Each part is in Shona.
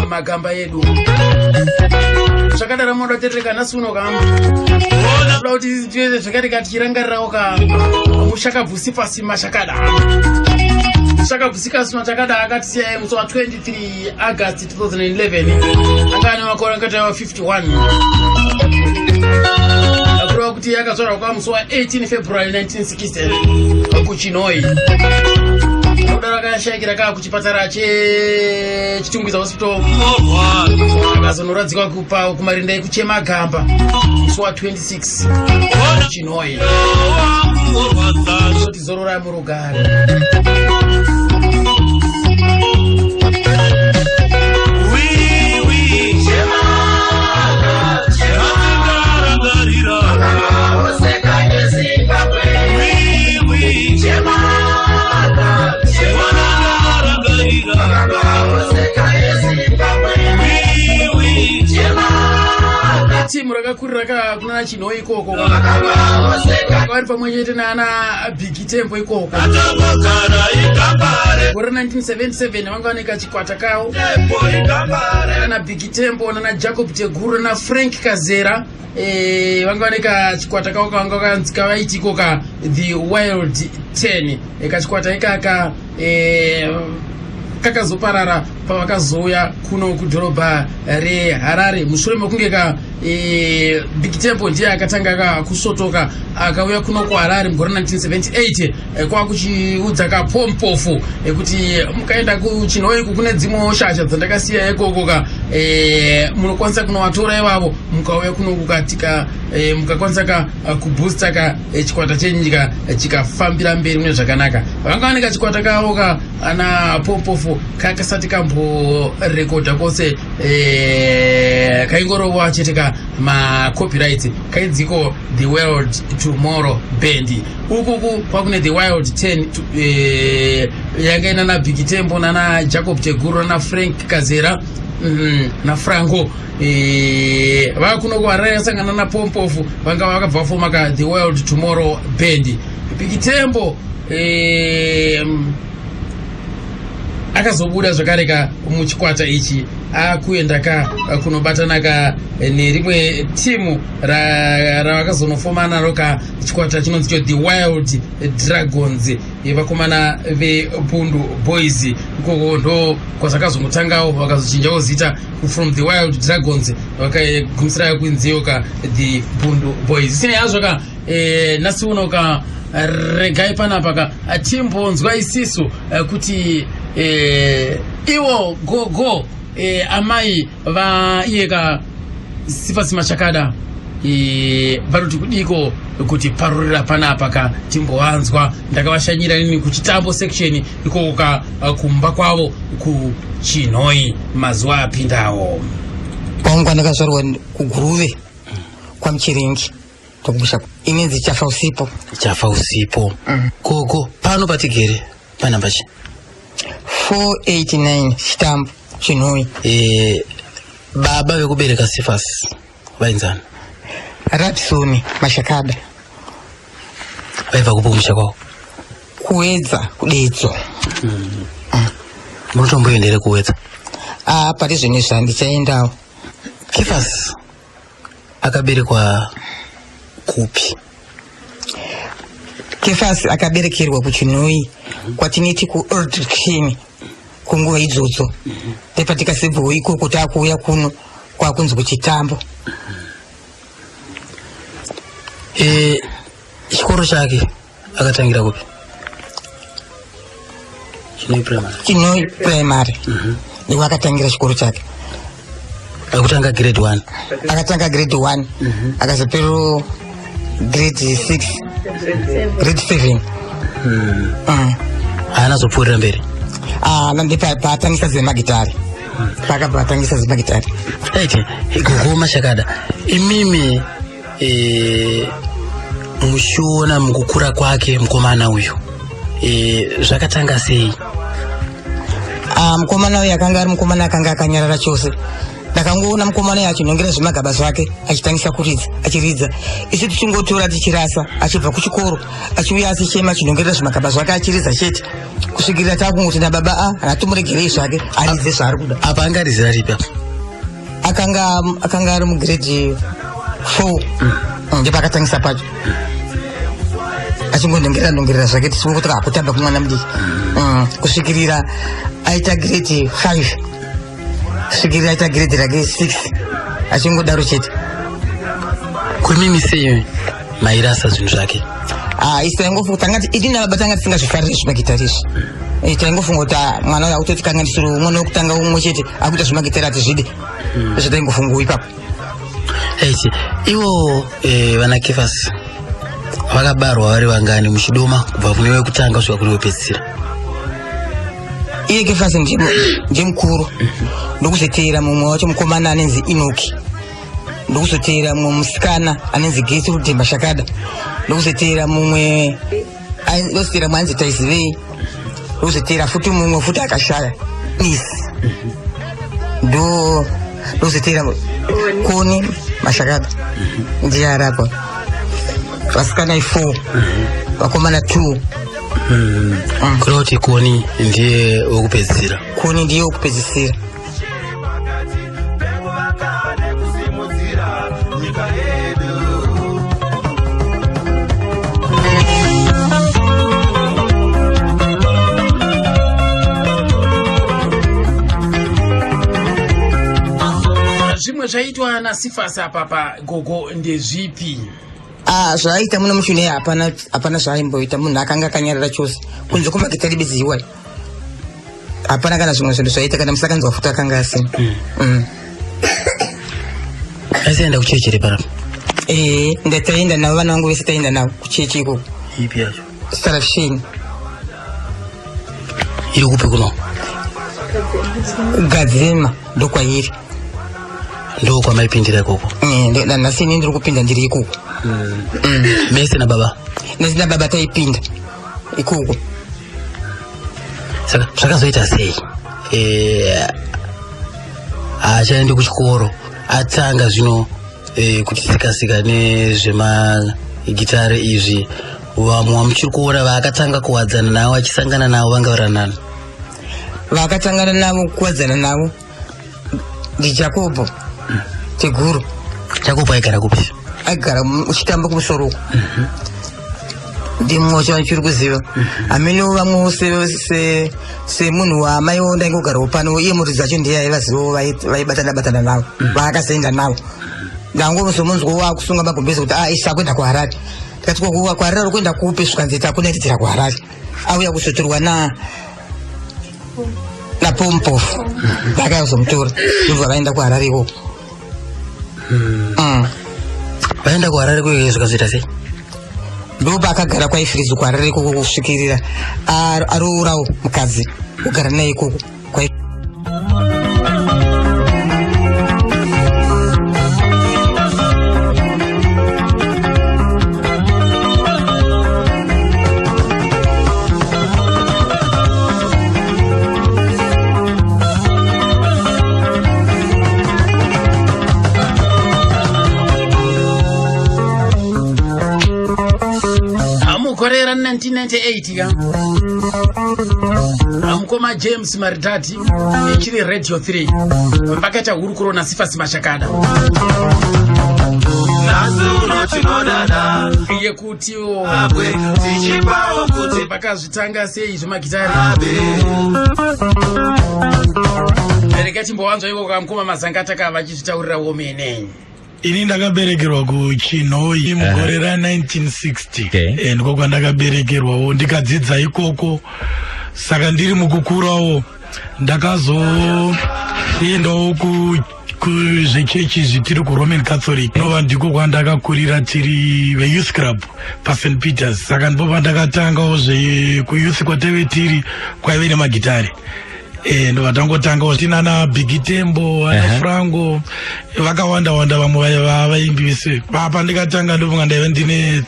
magamba yedu zvakadara moda tetereka nasuno kamba oda kuti tiweze zvakati katichirangarirawo ka mushakabvusi pasi mashakada shakabvusika suna takada akatisiya musi wa 23 August 2011 angane makore angata 51 akuru kuti yakazvarwa kwa musi wa 18 February 1960 kuChinoi kudara kashakira ka kuchipatara chitungwiza hospital akazonoradzikwa kupa kumarinda ekuchema gamba musi wa 26 Chinoi kuti zorora murugare timu rakakurira kuna Chinoi ikoko kwari pamwe chete nana Big Tempo ikoko gore 1977 vanga vaneka chikwata kawo na Big Tempo na Jacob Teguru na Frank Kazera vanga vaneka chikwata kawo kanga kanzika vaiti ikoka The Wild 10 kachikwata ikaka kakazoparara pavakazoya kuno kudhorobha reHarare mushure mekunge ka Big Tempo ndiye akatanga kusotoka akauya kuno kuHarare mugore 1978 kwa kuchiudza ka Pompofu kuti mukaenda kuChinoi kune dzimwe shasha dzandakasiya ikoko ka munokwanisa kunovatora ivavo mukauya kuno kukatika mukakwanisa ka kubooster ka chikwata chenyika chikafambira mberi mune zvakanaka vanga vaneka chikwata kawo ka ana Pompofu kakasati kambo rekoda kose kaingorowa chete ka ma copyright kaidziko The Wild Tomorrow Band ukuku kwakune The Wild 10 yangaina na Big Tempo na Jacob Teguru na Frank Kazera na Franco vakuno kuHarare sangana na Pompofu vanga vakabva foma ka The Wild Tomorrow Band Big Tempo akazobuda zvakareka muchikwata ichi akuenda ka kunobatana ka nerimwe timu ravakazonofoma naro ka chikwata chinonzi The Wild Dragons vakomana veBundu Boys ikoko ndo kwazakazongotangawo vakazochinjawo zita from The Wild Dragons vakagumisira kunziyo ka The Bundu Boys isina yazvo ka nasi uno ka regai panapa ka timbonzwa isisu kuti iwo go amai vaiyeka Sifasi Mashakada varoti kudiko kuti parurira panapa ka timbowanzwa ndakavashanyira nini kuchitambo section ikoko ka kumba kwavo kuChinoi mazuva apindawo kwangu ndakazvarwa kuGuruve kwa Muchiringi tokumusha inenzi chafa usipo gogo pano patigere panamba chi 489 Chitambo Chinoi baba vekubereka Sifasi vainzana Rapsoni Mashakada vaibva kupo kumusha kwavo kuwedza kudedzo munotomboendere kuwedza pari zvino zvandichaendawo Sifasi akaberekwa kupi Sifasi akaberekerwa kuChinoi kwatiniti kuOld King kunguva idzodzo ndepatikasebvawo ikoko takuuya kuno kwakunzi kuChitambo chikoro chake akatangira kupi Chinoi Primary ndiko akatangira chikoro chake akutanga grade 1 akatanga grade 1 akazopero grade 6 grade 7 haana zopfuurira mberi ndipatangisa zemagitari pakapatangisa zemagitari aite gogo Mashakada imimi mushiona mukukura kwake mukomana uyu zvakatanga sei mukomana uyu akanga ari mukomana akanga akanyarara chose ndakangoona mukomana yacho nongera zvimagaba zvake achitangisa kuridza achiridza isu tichingotora tichirasa achibva kuchikoro achiuya asichema chinongerera zvimagaba zvake achiridza chete kusvikira takungoti nababa hatumuregerei zvake aridze zvaari kuda. Apa angaridzira ripi apa? Akanga ari mugrade 4 ndipo akatangisa pacho achingonongerera zvake tisingoti kutamba kumwana mudiki kusvikirira aita grade 5 kusvikirira aita grade rake 6 achingodaro chete. Kumimi sei mairasa zvinhu zvake? Isi taingofunga tangati idina baba tanga tisingazvifariri zvimagitari izvi taingofunga kuti mwana uyu akutoti kanga ndisiro mwana wekutanga umwe chete akuita zvimagitari atizvide zvataingofunga ipapo. Eiti ivo vana Kefasi vakabarwa vari vangani muchidoma kubva kune wekutanga kusvika kune wepedzisira? Iye Kefasi ndiye mukuru ndokuzoteera mumwe wacho mukomana anenzi Inoki ndokuzoteera mumwe musikana anenzi Gesi Rudhemba Shakada ndokuzoteera mumwe ndokuzoteera mwanzi Taizivei ndokuzoteera futi mumwe futi akashaya Isi ndokuzoteera Koni Mashakada ndiye arapa vasikana 4 vakomana 2. Kuroti Koni ndiye wokupedzisira? Koni ndiye wokupedzisira. Zvimwe zvaitwa naSifasi apa gogo ndezvipi? Zvaita muno mushune hapana zvaimboita munhu akanga akanyarara chose kunze kwemagitari bedzi iwai hapana kana zvimwe zvinhu zvaita kana musakanzwa futi akanga asina. Asienda kuchechi iri parapo? Ndataenda navo vana vangu vese taenda navo kuchechi ikoko. Ipi yacho? Starafisheni. Iri kupi kuno? Gadzema ndokwairi. Ndo kwamaipindira ikoko? Nhasi ini ndiri kupinda ndiri ikoko. Mese na baba? Nesi na baba taipinda ikoko. Saka zvakazoita sei achaende kuchikoro atanga zvino kutisika-sika nezvemagitare izvi, vamwe vamuchiri kuona vaakatanga kuwadzana navo achisangana navo vanga varanani? Vakatangana navo kuwadzana navo ndi Jacobo Teguru. Jacobo aigara kupi? Aigara uchitamba kumusoro uko. Ndimwe wacho vanchiri kuziva amene vamwe semunhu waamaiwo ndaingogarawo pano iye muridzi wacho ndiye aivazivo vaibatana navo vaakasaenda navo. Ndangomusomunzwa waakusunga magumbezi kuti isi akuenda kuHarare. Tikati kuHarare kuenda kupi? Zvikanzi akunaitirira kuHarare. Auya kuzotorwa napompofu vakazomutora ndobva vaenda kuHarare ikoko. Vaenda kuHarare kuye zvikazoita sei? Ndoba akagara kwaifirizi kuHarare ikoko kusvikirira arourawo mukadzi kugara naye ikoko. Korera 1998 mukoma James Maridati ichiri Radio 3 vakaita hurukuro naSifasi Mashakada yekutiwo vakazvitanga sei zvemagitari. Bereka chimbowanzwa iko kamukoma Mazangataka vachizvitaurira womene. Ini ndakaberekerwa kuChinhoyi mugore ra1960 ndiko kwandakaberekerwawo ndikadzidza ikoko. Saka ndiri mukukurawo ndakazoendawo kuzvechechi zvitiri kuRoman Catholic nova ndiko kwandakakurira tiri veYouth Club paSt Peters. Saka ndipo pandakatangawo zvekuyouth kwataive tiri kwaive nemagitari. Ndo vatangotangawo tinana Big Tembo, ana Frango, vakawanda vamwe vaimbi vese. Papa ndikatanga ndobva ndaive ndine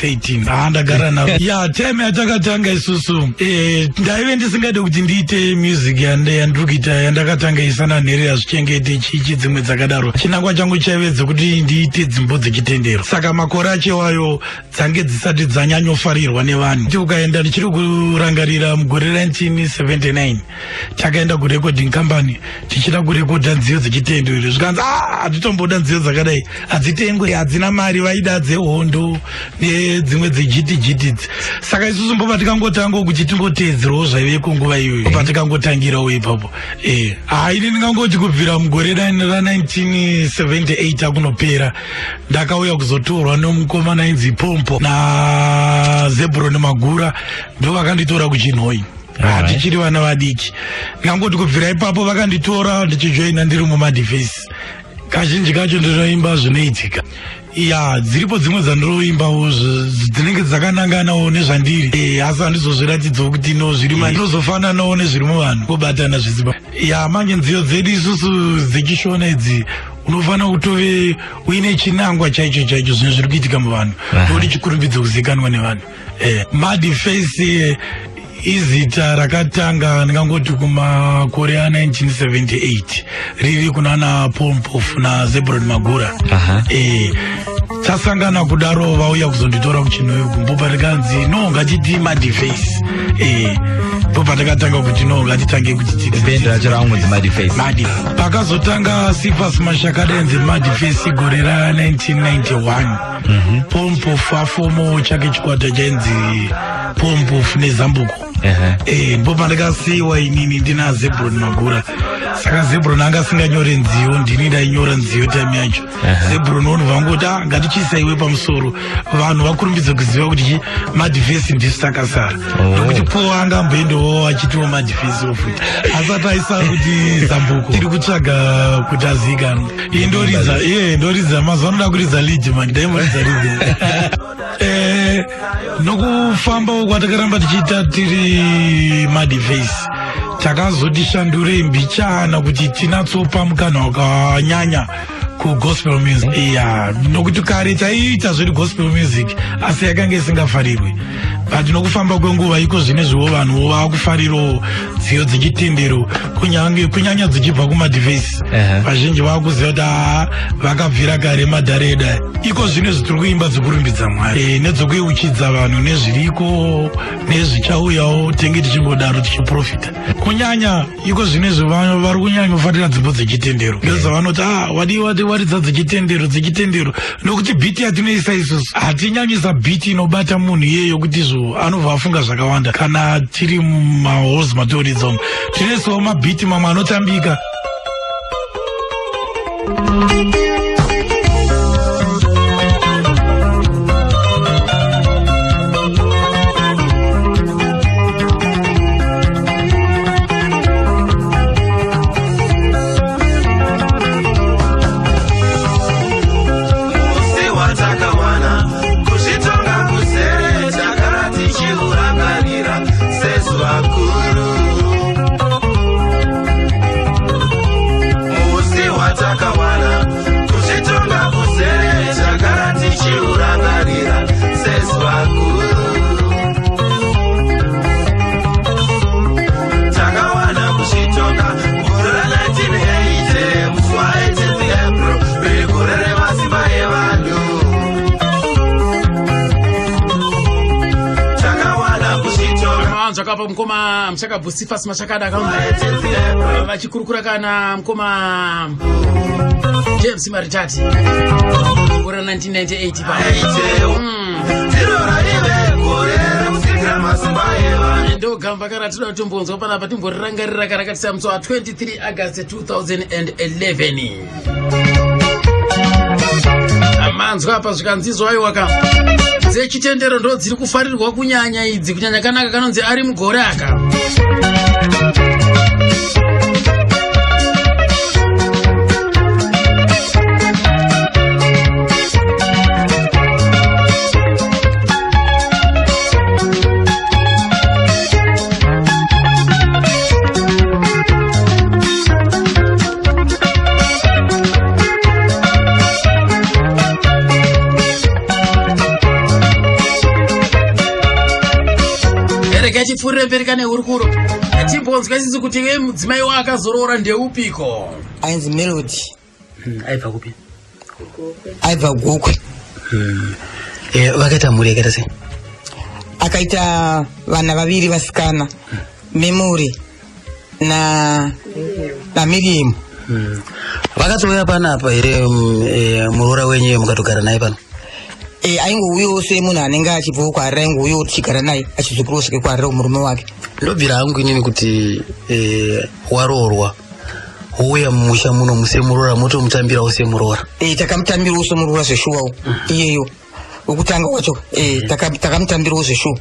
13 ndagara navo ya time yatakatanga isusu ndaive ndisingade kuti ndiite music yandiri kuita yandakatanga isana nhere yazvichengete chichi dzimwe dzakadaro chinangwa changu chaivedze kuti ndiite dzimbo dzechitendero saka makore achewayo dzange dzisati dzanyanyofarirwa nevanhu kuti ukaenda ndichiri kurangarira mugore 1979 takaenda kurecording company tichida kurekodha nziyo dzechitendero zvikanzi hatitomboda nziyo dzakadai hadzitengwe hadzina mari vaida dzehondo nedzimwe dzejitijiti saka isusu mbopa tikangotangawo kuti tingoteedzerawo zvaiveko nguva iyoyo pa tikangotangirawo ipapo ini ndingangoti kubvira mugore ra 1978 akunopera ndakauya kuzotorwa nomukomana ainzi Pompo naZebron Magura ndo vakanditora kuChinhoyi tichiri vana vadiki ndingangoti kubvira ipapo vakanditora ndichijoina ndiri muMadface kazhinji kacho ndinoimba zvinoitika dziripo dzimwe dzandiroimbawo dzinenge dzakananganawo nezvandiri asi handizozviratidzawo kuti ndinozofananawo nezviri muvanhu kobatana zviziba manje nziyo dzedu isusu dzechishona idzi unofanira kutove uine chinangwa chaicho chaicho zvine zviri kuitika muvanhu ndokuti chikurumbidze kuzivikanwa nevanhu Madface izita rakatanga ndingangoti kumakore a1978 riri kunana Pompofu naZebron Magura tasangana kudaro vauya kuzonditora kuChinhoyi kumbopa tikanzi no ngatiti Madface popa takatanga kuti no ngatitange kuti pakazotanga Sifas Mashakadenzi Madface gore ra 1991 Pompofu afomo chake chikwata chainzi Pompofu neZambuko mbopa ndakasiyiwa inini ndina Zebron Magura saka Zebron anga asinganyore nziyo ndini ndainyora nziyo time yacho Zebron unobva ngoti ngatichisaiwe pamusoro vanhu vakurumbidze kuziva kuti Madface ndisu takasara ndokuti po anga amboendawo achitiwo Madface ofuti asati aisara kuti Zambuko tiri kutsvaga kuti azivikanwa ndoridza mazuva anoda kuridza lead man ndaimuridza lead nokufambawo kwatakaramba tichiita tiri Madface takazoti shandurei mbichana kuti tinatsopa mukana wakanyanya kugospel music nokuti kare taiita zviri gospel music asi yakanga isingafarirwi but nokufamba kwenguva iko zvinezviwo vanhu vakufarirawo nziyo dzechitendero kunyanya dzichibva kuMadface vazhinji vakuziva kuti vakabvira kare madhareda iko zvinezvi tiri kuimba dzekurumbidza Mwari nedzokuyeuchidza vanhu nezviriko nezvichauyawo tenge tichingodaro tichiprofita kunyanya iko zvinezvi vanhu vari kunyanya kufarira dzimbo dzechitendero ndozvavanoti waridza dzechitendero nokuti bhiti yatinoisa isusu hatinyanyisa bhiti inobata munhu iyeyo kuti izvo anobva afunga zvakawanda kana tiri mumahalls matoridza umu tinesuwo mabhiti mamwe anotambika apa mukoma mchakabvu Sifas Mashakada akaunga vachikurukura kana mukoma James Maritati gore 1998 pa ndo gamba kara tinoda kutombonzwa panapa timborirangarira karakatisa musi wa 23 August 2011 amanzwa apa zvikanzizwa aiwaka dzechitendero ndo dziri kufarirwa kunyanya idzi kunyanya kanaka kanonzi ari mugore aka tipfurire mberi kane hurukuro timbonzwa sisi kuti iwe mudzimai wakazorora ndeupiko ainzi Melody aibva kupi aibva Gokwe vakaita mhuri yakaita sei akaita vana vaviri vasikana Memory na Miriam vakatouya panapa here muroora wenyu mukatogara naye pano aingouyawo semunhu anenge achibvawo kwaari aingouyawo tichigara naye achizokurosvike kwaari murume wake ndobvira hangu inini kuti waroorwa wouya mumusha muno musemuroora motomutambirawo semuroora takamutambirawo semuroora zveshuwawo iyeyo wekutanga wacho takamutambirawo zveshuwa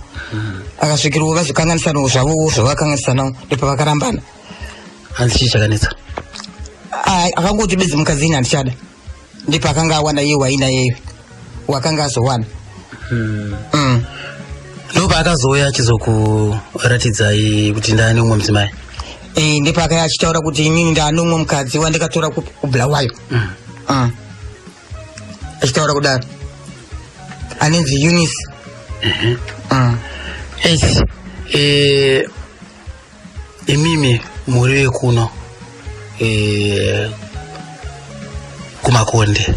akasvikirawo vazokanganisanawo zvavowo zvavakanganisanawo ndopavakarambana hanzi chii chakanetsa akangoti bedzi mukadzi ini handichada ndipo akanga awana iye waina yeyo wakanga azowana ndopa akazouya achizokuratidzai kuti ndani umwe mudzimai ndipo akaya achitaura kuti inini ndani umwe mukadzi wandikatora kubulawayo achitaura kudaro anenzi Eunice imimi muri wekuno kumakonde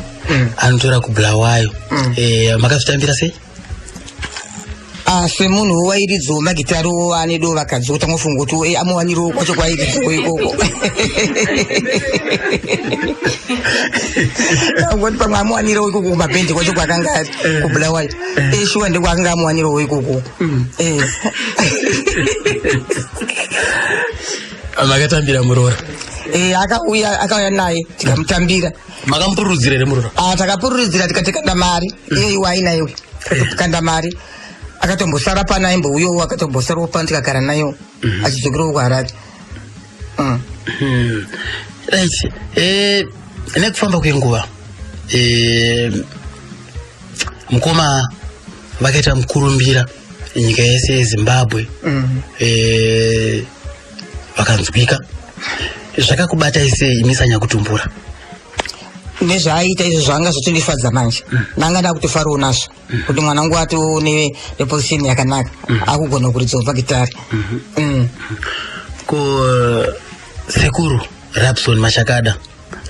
anotora kubulawayo makazvitambira sei semunhu wairidzo magitari ane do vakadzi kutanga kufunga kuti amuwanirawo kwacho kwairidzo ikoko angoti pamwe amuwanirawo ikoko kumabhendi kwacho kwakanga ari kubulawayo shuwa ndekwakanga amuwanirawo ikoko makatambira muroora akauya naye tikamutambira makamupururudzira ere muroora takapururudzira tikatekanda mari iyoyi wainayo tikatokanda mari akatombosara pana aimbouyowo akatombosarawo pana tikagara nayo achidzokerawo kwaarati right nekufamba kwenguva mukoma vakaita mukurumbira nyika yese yeZimbabwe vakanzwika zvakakubatai sei imisanya kutumbura nezvaaita izvo zvanga zvotondifadza manje nanga nda kutofarawo nazvo kuti mwana wangu atiwo neposition yakanaka akugona kuridza mavhagitari ko sekuru Rapson Mashakada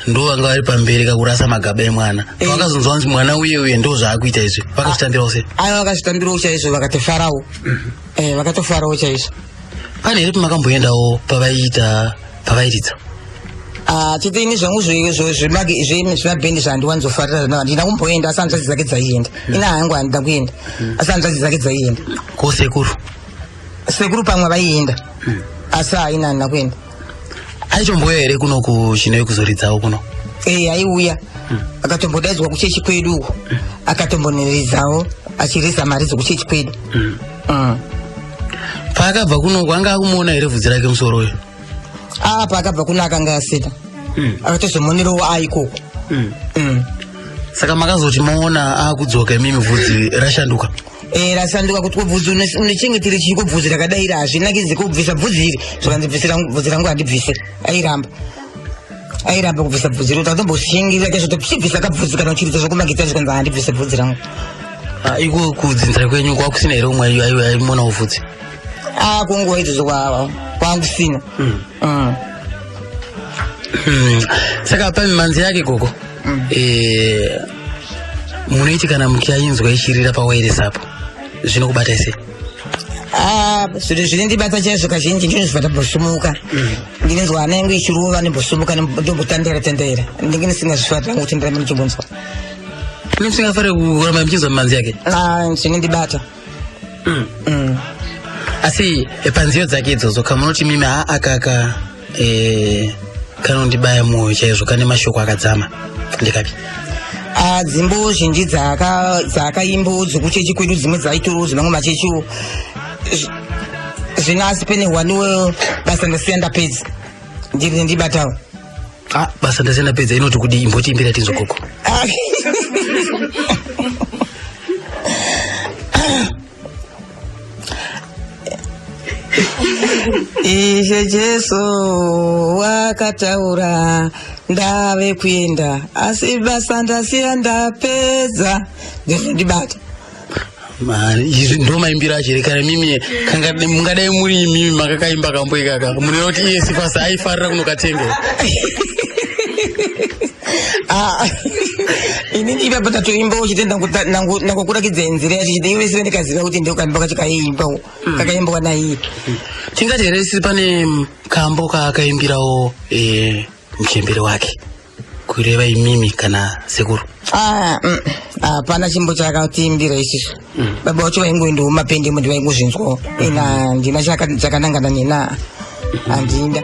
ndo vanga vari pamberi kakurasa magaba emwana vakazonzwa kunzi mwana uye ndo zvaakuita izvi vakazvitambirawo sei vakazvitambirawo chaizvo vakatofarawo vakatofarawo chaizvo pane here pamakamboendawo pavairidza chete ini zvangu zvemabhendi zvandiwanzofarira handina kumboenda asi hanzvadzi dzake dzaienda ina hangu handida kuenda asi hanzvadzi dzake dzaienda ko sekuru pamwe vaienda asi haina handina kuenda aichomboya here kuno kuchinoyo kuzoridzawo kuno aiuya akatombodaidzwa kuchechi kwedu uko akatomboneredzawo achirisa mari dzekuchechi kwedu paakabva kuno kwanga akumuona here vhudzi rake musoroyo paakabva kuno akanga aseta akatozomonerawo aikoko saka makazoti maona akudzoka imimi vhudzi rashanduka rasanduka kuti kubvudzi unechengeteri chii kubvudzi rakadai hazvinakidzi kubvisa bvudzi iri zvakanzibvisira bvudzi rangu handibvise airamba kubvisa bvudzi iri kuti atomboshingira chaizvo tichibvisa kabvudzi kana uchiridza zvokumagita zvikanzi handibvise bvudzi rangu iko kudzinza kwenyu kwakusina here umwe aimonawo vhudzi kunguva idzodzo kwangusina saka pamimanzi yake koko munoiti kana muchiainzwa ichirira pawairesapo zvinokubatai sei zviro zvinondibata chaizvo kazhinji ndinozva ndambosumuka ndinonzwa hana yangu ichirova nembosumuka ndombotandera ndinge ndisingazvifarira kuti ndirame ndichimbonzwa musingafarire kuramba muchinzwa mimanzi yake zvinondibata asi panziyo dzake idzodzo kamunoti mimi akaka kanondibaya mwoyo chaizvo kane mashoko akadzama ndikapi dzimbo zhinji dzakaimbo dzekuchechi kwedu dzimwe dzaitoro dzimamwe machechiwo zvino asi pene hwaniwe basa ndasiya ndapedza ndiri ndibatawo basa ndasiya ndapedza inoti kuti imbotiimbira tinzokoko Ishe Jesu wakataura ndave kuenda asi basa ndasiya ndapedza ndibata izvi ndo maimbira achirekana mimi kanga mungadai muri mimi makakaimba kambo ikaka munoti iye Sifas aifarira kunokatenga inini ipapata toimba uchitenda nangokurakidza nzira yacho iwe sive ndikaziva kuti ndeukaimba kacho kaiimba kakaimbwa naiye tingati here sisi pane kambo kaakaimbirawo muchembere wake kureva imimi kana sekuru hapana chimbo chakatiimbira isisu baba wacho vaingoendawo mapende mundi vaingozvinzwawo ina ndina chakanangana nena handinda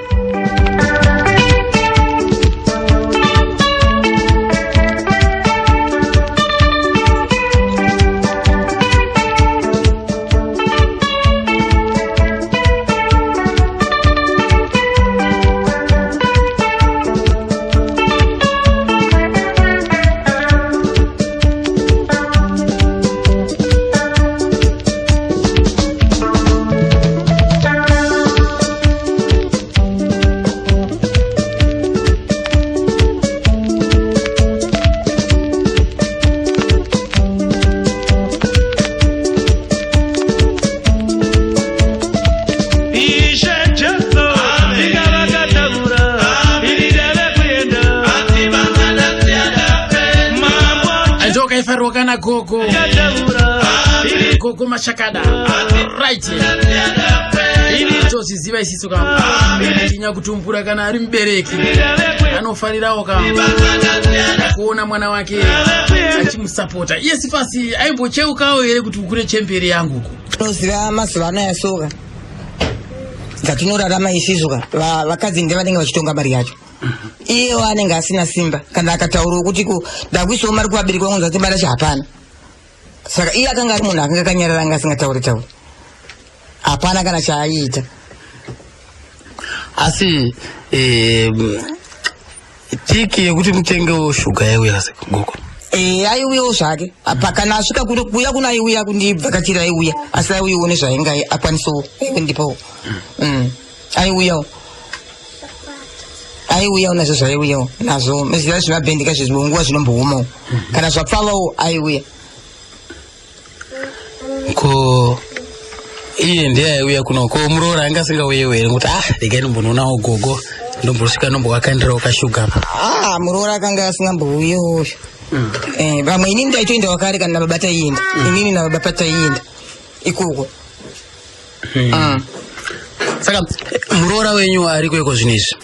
kana koko mashakada right toziziva isisu kama tinya kutumbura kana ari mubereki anofarirawo kama kuona mwana wake achimusapota iye Sifas aimbocheukawo here kuti ukure chembere yangu toziva mazuva ano yasoka dzatinorarama isisu vakadzi ndevanenge vachitonga mari yacho iye anenge asina simba kana akataurawo kuti ndakuisawo mari kuvabereki vangu zati mari yacho hapana saka iye akanga ari munhu akanga akanyarara anga asingatauri tauri hapana kana chaaiita asi tiki yekuti mutengewo shuga yauya sekugoko aiuyawo zvake kana asvika kuya kuna aiuya kundibvakachira aiuya asi aiuyawo nezvainga akwanisawo kundipawo aiuyawo nazvo zvaiuyawo nazvo meziva zvimabhendika zvezvibonguva zvinombohumawo kana zvapfavawo aiuya ko iye ndiye aiuya kuno ko muroora anga asingauyewo here kuti regai nombonoonawo gogo ndombosvika nombowakandirawo kashuga muroora akanga asingambouyewo vamwe inini ndaitoendawo kare kana nababa taienda inini nababa taienda ikoko saka muroora wenyu ari kweko zvinezvi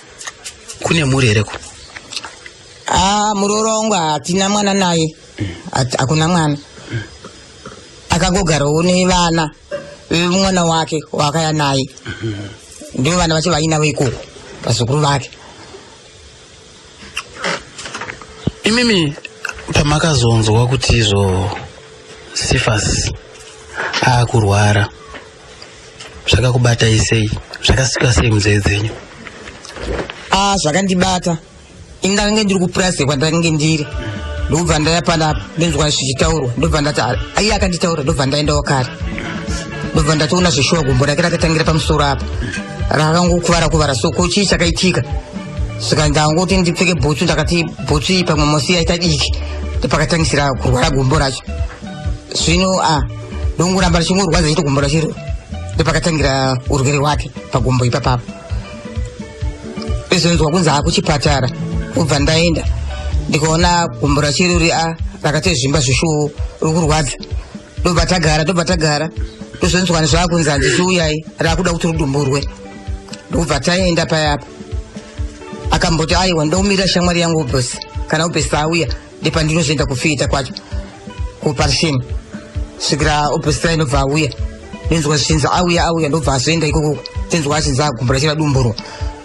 kune muri hereko muroora wangu hatina mwana naye hakuna mwana akangogarawo nevana vemwana wake wakaya naye ndivo vana vacho vainavo ikoko vazukuru vake imimi pamakazonzwa kuti izvo Sifas aakurwara zvakakubatai sei zvakasvika sei munzeve dzenyu zvakandibata ini ndakange ndiri kupurasi kwandakange ndiri ndobva ndaya panapa ndinzwa zvichitaurwa ndobva ndati iye akanditaura ndobva ndaendawo kare ndobva ndatoona zveshuwa gumbo rake rakatangira pamusoro apa rakangokuvara soko chii chakaitika saka ndangoti ndipfeke bhutsu ndakati bhutsu iyi pamwe mosi yaita diki ndopakatangisira kurwara gumbo racho zvino ndongoramba richingorwadza chito gumbo rachiro ndopakatangira urwere hwake pagumbo ipapapo pezonzwa kunzi kuchipatara kubva ndaenda ndikaona gumbo rachiro rakati zvimba zvishuwo rikurwadza ndobva tagara tozonzwa nezvaakunzi handisi uyai raakuda kuti rudumburwe ndobva taenda payapa akamboti aiwa ndomirira shamwari yangu ubhosi kana ubhosi auya ndepandinozoenda kufita kwacho kuparishini svikira ubhosi inobva auya ndinzwa zvichinzi auya ndobva azoenda ikoko tinzwa achinzi gumbo rachira dumburwa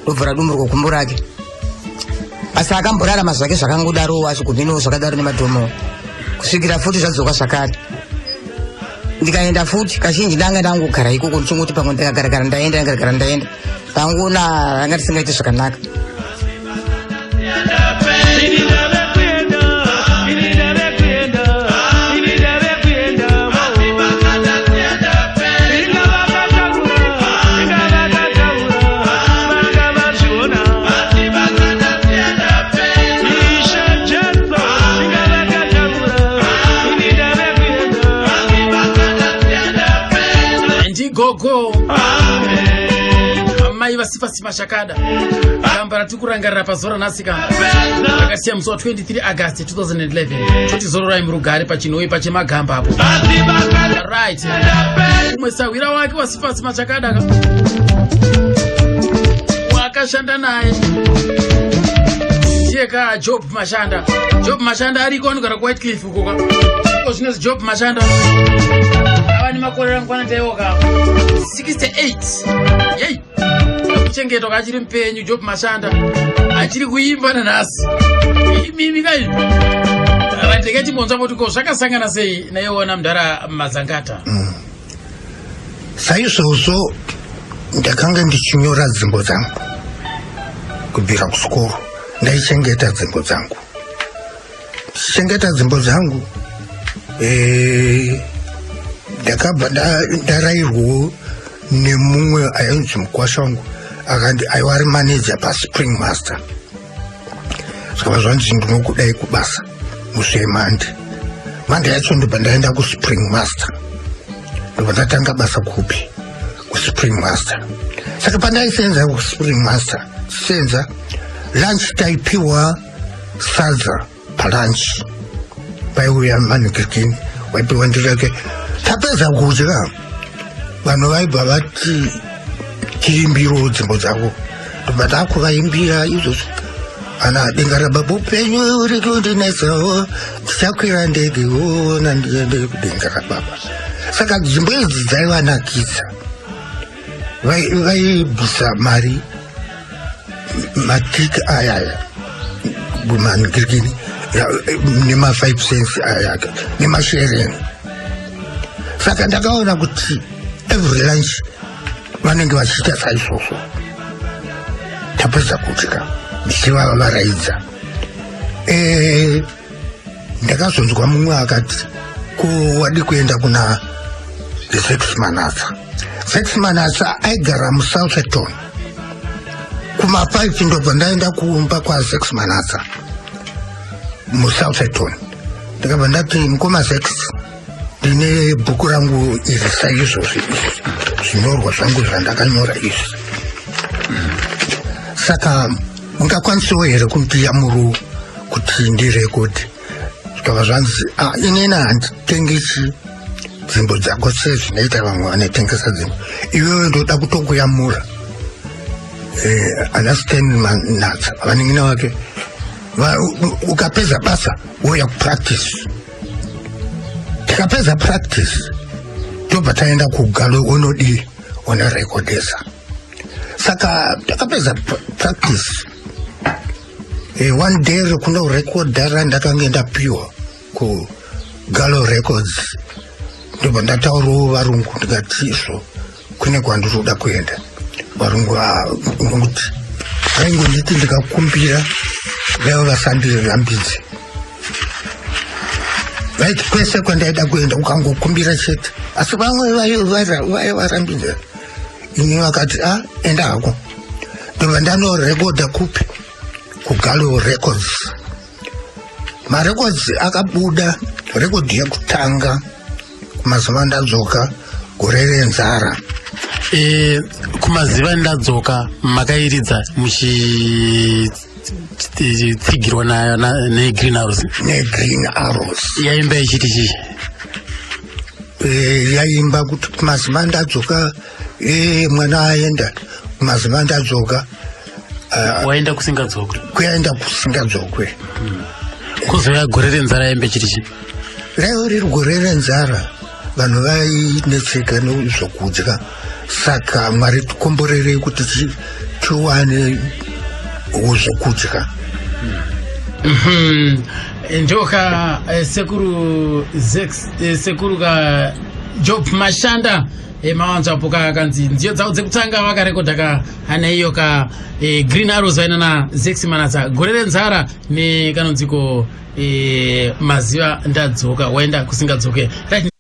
ndobva radumburwa gumbo rake asi akamborarama zvake zvakangodarowo achiguminowo zvakadaro nemadhomo kusvikira futi zvadzoka zvakare ndikaenda futi kazhinji ndanga ndangogara ikoko ndichingoti pamwe ndakagaragara ndaenda ndangoona ranga risingaiti zvakanaka Wasifasi Mashakada gamba ratikurangarira pazora nasika rakasiya musi wa 23 August 2011 choti zoro raimurugare pachinoi pachemagamba apo right umwe sawira wake Wasifasi Mashakada wakashanda naye ka Job Mashanda ariko anogara ku White Cliff uko zvino Job Mashanda avani makore rangwana tayoka 68 yey kuchengetwa kachiri mpenyu Job Mashanda achiri kuimba nanhasi mimi kai vandeketi monza moti ko zvakasangana sei naiona mudhara Mazangata saizvozvo ndakanga ndichinyora dzimbo dzangu kubvira kusikoro ndaichengeta dzimbo dzangu ndakabva ndarayirwawo nemumwe ainzi mukwasha wangu akandi aiwa ari manager paSpring Master zvakava zvanzi ndinokudai kubasa musvemande mande yacho ndobva ndaenda kuSpring Master ndobva ndatanga basa kupi kuSpring Master saka pandaisenza kuSpring Master senza lunch taipiwa sadza palunch paiuya manhikikini waipiwa ndirake tapedza kudya vanhu vaibva vati tiimbiro dzimbo dzavo ndobva ndakuvaimbira izvozvo ana denga rababa upenyu uri kundinetsawo ndichakwira ndege ona ndiende kudenga rababa saka dzimbo idzi dzaivanakidza vaibvisa mari matiki ayaya manhikikini nema 5 cents ayaka nemashereni saka ndakaona kuti every lunch vanenge vachiita saizvozvo tapedza kudya ndichivavaraidza ndakazonzwa mumwe akati ko wadi kuenda kuna Sex Manasa aigara muSouthampton kuma5 ndobva ndaenda kuumba kwa Sex Manasa muSouthampton ndakabva ndati mukoma Sex ndine bhuku rangu iri saizvozvo zvinyorwa zvangu zvandakanyora izvi saka mungakwanisawo here kundiyamuru kuti ndirekodhi zvikava zvanzi inena handitengechi dzimbo dzako sezvinoita vamwe vanotengesa dzimbo iwewe ndoda kutokuyamura ana Stan Manatsa vaningina wake ukapedza basa woya kupractice tikapedza practice tobva taenda kugalo onodi ona rekodesa saka takapedza practice one day rekunda urekodha randakanga ndapiwa ku Galo Records ndobva ndataurawo varungu ndikati izvo kune kwandiroda kuenda varungu nokuti vaingonditi ndikakumbira vaiva vasandirambidzi vaiti kwese kwandaida kuenda ukangokumbira chete asi vamwe vaivarambidza ini vakati enda hako ndobva ndanorekodha kupi kuGalo Records marecords akabuda rekodhi yekutanga kumazuva ndadzoka gore renzara kumaziva ndadzoka makairidza muchitsigirwa nayo neGreen Arrows yaimba ichiti chii yaimba kuti kumaziva ndadzoka mwana aenda kumaziva ndadzoka waenda kusingadzokwe kuenda kusingadzokwe kuzoya gore renzara yaimba ichiti chii raiva riri gore renzara vanhu vainetseka nezvokudya saka Mwari tikomborerei kuti tiwane zvokudya ndoka sekuru ka Job Mashanda mawanza poka kanzi nziyo dzavo dzekutanga vakarekodha ka hana iyo ka Green Arrows vaina na Sex Manasa gore renzara nekanonziko maziva ndadzoka waenda kusingadzoke right.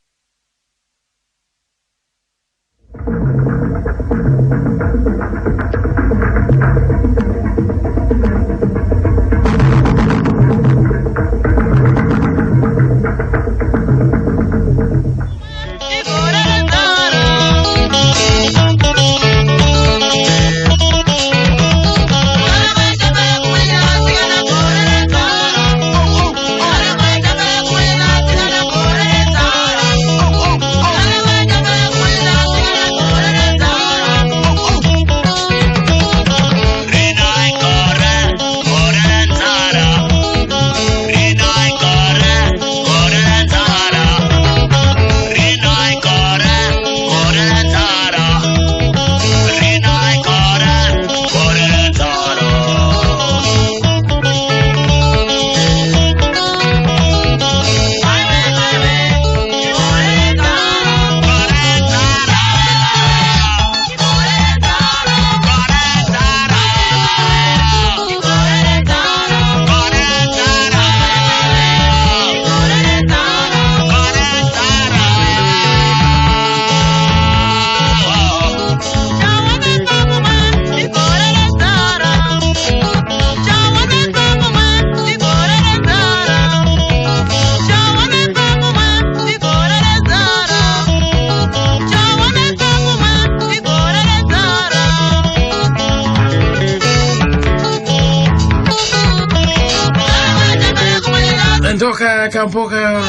ndoka kampoka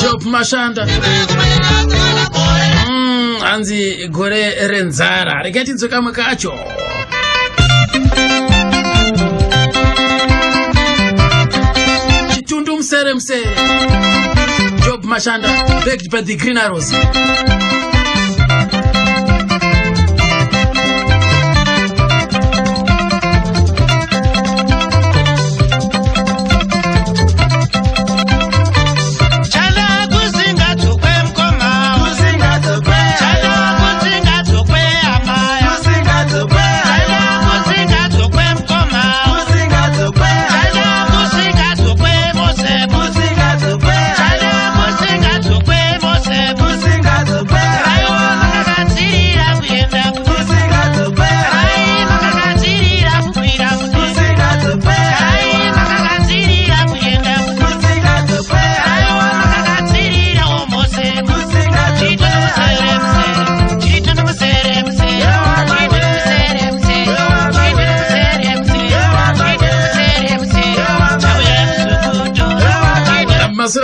Job Mashanda anzi gore renzara rekati nzokamwe kacho chitundu msere Job Mashanda backed by the Green Arrows.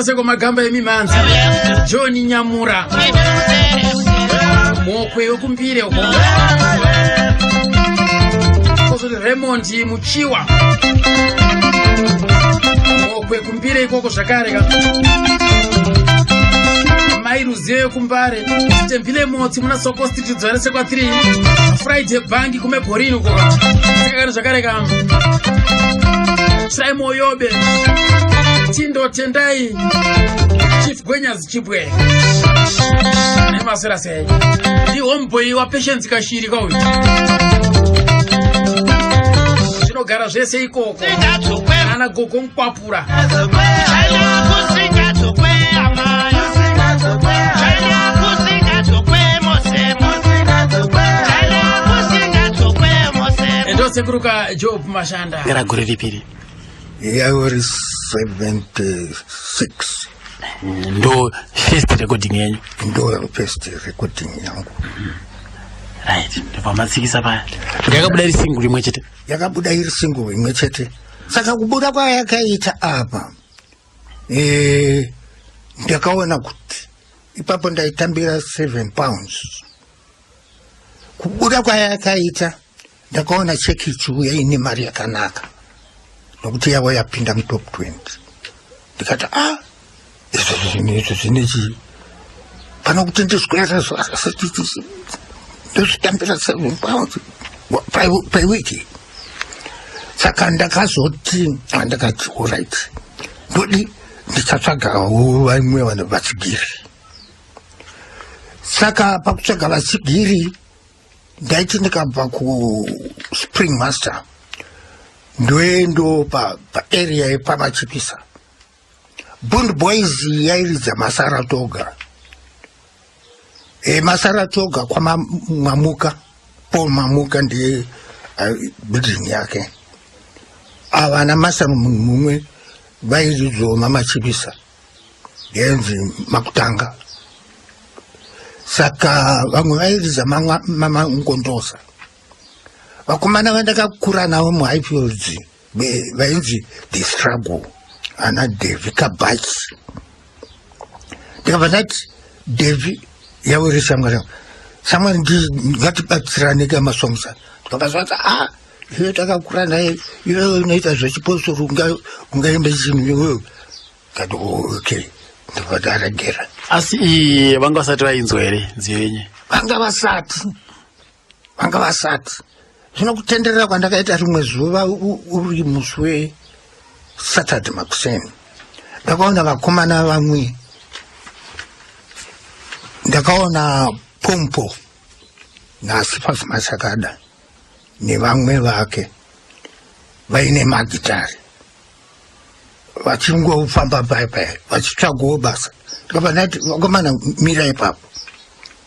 Seko magamba emimanzi John Nyamura mokwe yokumpire uko kozuri Raymond Muchiwa mokwe kumpire ikoko zvakareka mairuziyo kumbare Tembile Motsi muna Soko Street dzare sekwa 3 Friday Bank kume Borini uko sekare zvakareka Simon Yobe Tindo Tendai Chief Gwenyazi Chibwe Nemasera sei Di homeboy wa Patience Kashiri kauyu Chinogara zvese ikoko Ana gogo nkwapura Endose kuruka Job Mashanda Era gore ripiri Yauri 76 ndo first recording yenyu ndo first recording yangu right ndipo matsikisa paya yakabuda iri single imwe chete yakabuda iri single imwe chete saka kubuda kwa yakaita apa ndakaona kuti ipapo ndaitambira 7 pounds kubuda kwa yakaita ndakaona cheki chiuya ine mari yakanaka nokuti yavo yapinda mutop 20 ndikati izvo zvinechi pano kuti ndizwera ndozvitambira 7 pounds pawiki saka ndakazoti ndakati alright ndodi ndichatsvagawo vamwe vanhu vachigiri saka pakutsvaga vachigiri ndaiti ndikabva kuSpring Master ndoendo paarea yepamachipisa Bund Boys yairidza Masaratoga Masaratoga kwa Mamuka Paul Mamuka ndiye building yake avana masamu mumwe vairidzo mamachipisa yenzi Makutanga saka vamwe vairidza mama Nkondosa vakomana vandakakura navo muHighfields vainzi The Struggle ana Devi Kabachi ndikabva ndati Devi yauri shamwari samwari ngatibatsirane kamasongsa ndikabva iwe takakura naye iwe unoita zvechipostori ungaimbe chinhu iwewe kati okay ndibva ndaregera asi vanga vasati vainzwa here nziyo yenye vanga vasati zvino kutenderera kwandakaita rimwe zuva uri musi weSaturday makuseni ndakaona vakomana vamwe ndakaona Pompo naSiphas Mashakada nevamwe vake vaine magitari vachingofamba paipai vachitsvagawo basa ndikabva ndati vakomana mira ipapo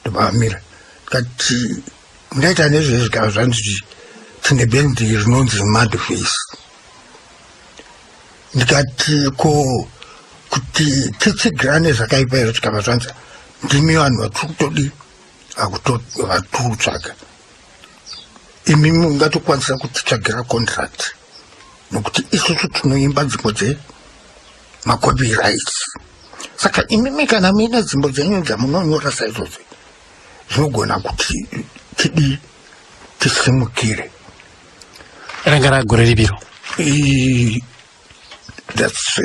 ndobamira ndikati ndaita nezvezvigaro zvanzi tine bendi rinonzi Madface ndikati kuti titsigirane zvakaipa iro tikabva zvanzi ndimi vanhu vatiri kutodi vatikutsvaga imi mungatokwanisa kutitsvagira contract nokuti isusu tinoimba dzimbo macopyrights. Saka imimi kana mina dzimbo dzenyu dzamunonyora saizvozvo zvinogona kuti tisimukire. Ranga ragore ribiro. That's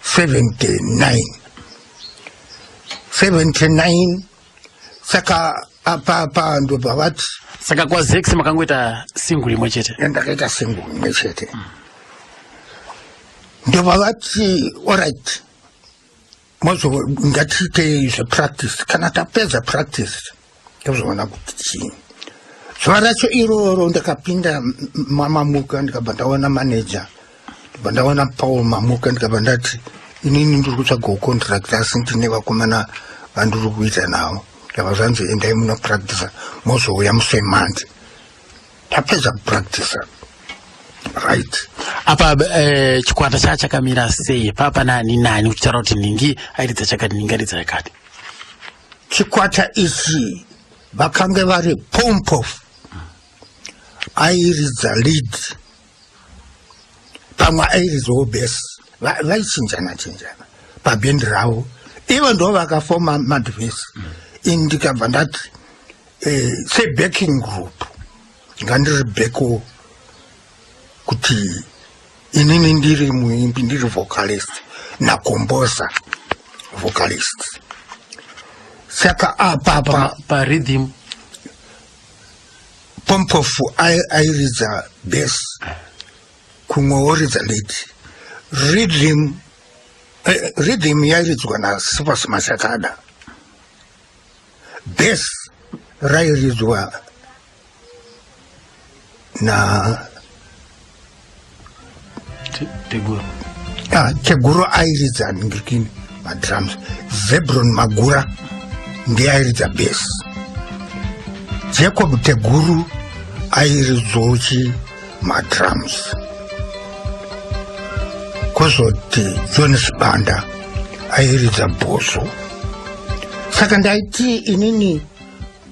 79. Saka apa ndo bavati. Saka kwa Zex makangoita single imwe chete. Ndakaita single imwe chete. Ndo bavati alright. Mozo ngatite practice kana tapedza practice. Tozona kuti zuva racho iroro ndakapinda Mamuka ndikabva ndaona manager, ndikabva ndaona Paul Mamuka ndikabva ndati inini ndiri kutsvaga contract asi ndine vakomana vandiri kuita navo, ndabva zvanzi endai munopractice mozouya musemandi. Tapedza kupractice right. Apa chikwata chakamira sei? Papa nani uchitaura kuti ningi airidza chakati ningi airidza chakati. Chikwata ichi vakange vari Pompoff airidza lead, pamwe airidzawo bass, vaichinjana pabhendi ravo. Ivo ndo vakafoma Madvesi. Ndikabva ndati sebacking group ngandiri beko kuti inini ndiri muimbi, ndiri vocalist nakombosa vocalist. Saka apa pa rhythm Pompoff airidza bass, kumwe woridza lead. Rhythm yairidzwa naSupas Mashakada. Bass rairidzwa na Teguru airidza ngikini madrums. Zebron Magura ndiye airidza bass. Jacob Teguru airidzochi madrums. Kozoti Jonas Banda airidza bhoso. Saka ndaiti inini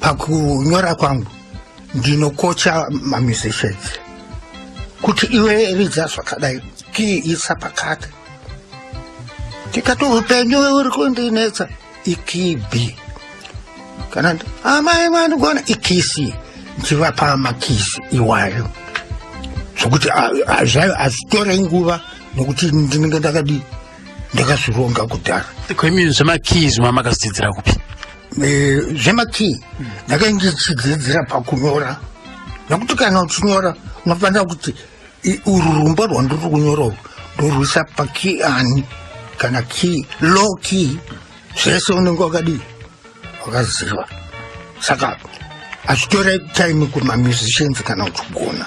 pakunyora kwangu ndinokocha mamusicians kuti iwe ridza zvakadai, ki isa pakati. Tikati upenyu uri kundinetsa iki B. Kana amai vanhu gona ikisi ndivapa makisi iwayo. Sokuti azvitora nguva nokuti ndinenge ndakazvironga kudhara. Kwemi zvemakeys makazvidzidzira kupi? Zvemakeys ndakanga ndichidzidzira pakunyora. Nokuti kana uchinyora unofanira kuti ururumba rwandiri kunyora ndorwisa pakey ani kana key low key zvese unenge wakaziva. Saka azvitora time kumamusicians kana uchigona.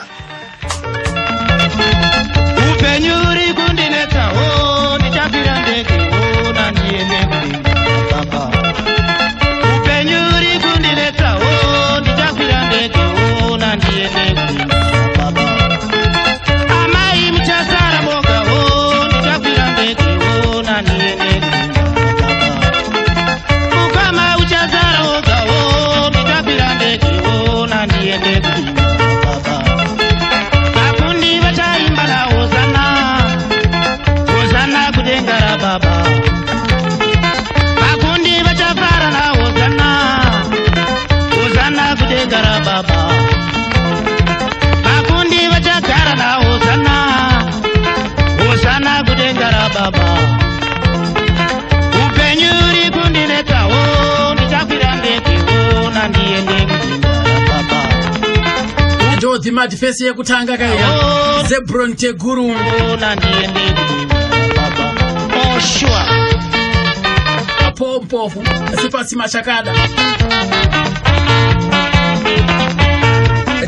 Upenyu uri kundinetsawo ndichapira ndekewo nandiende baba. Upenyu uri kundinetsawo ndichapira ndekewo nandiende baba. Amai muchasara mogawo ndichapira ndekewo nandiende baba. Ukama uchazara mogawo ndichapira ndekewo nandiende baba. Vafundi vachaimba na Hosana kudenga ra baba. Vafundi vachafara na Hosana kudenga ra baba. Vafundi vachagara na Hosana kudenga ra baba. Upenyu uri kundinetsawo ndichakwira ndekewo nandiende kudenga ra baba. Ndodzi Madvesi yekutanga kaya Zebron Teguru nandiende baba. Oh sure. Pompoff Supas Mashakada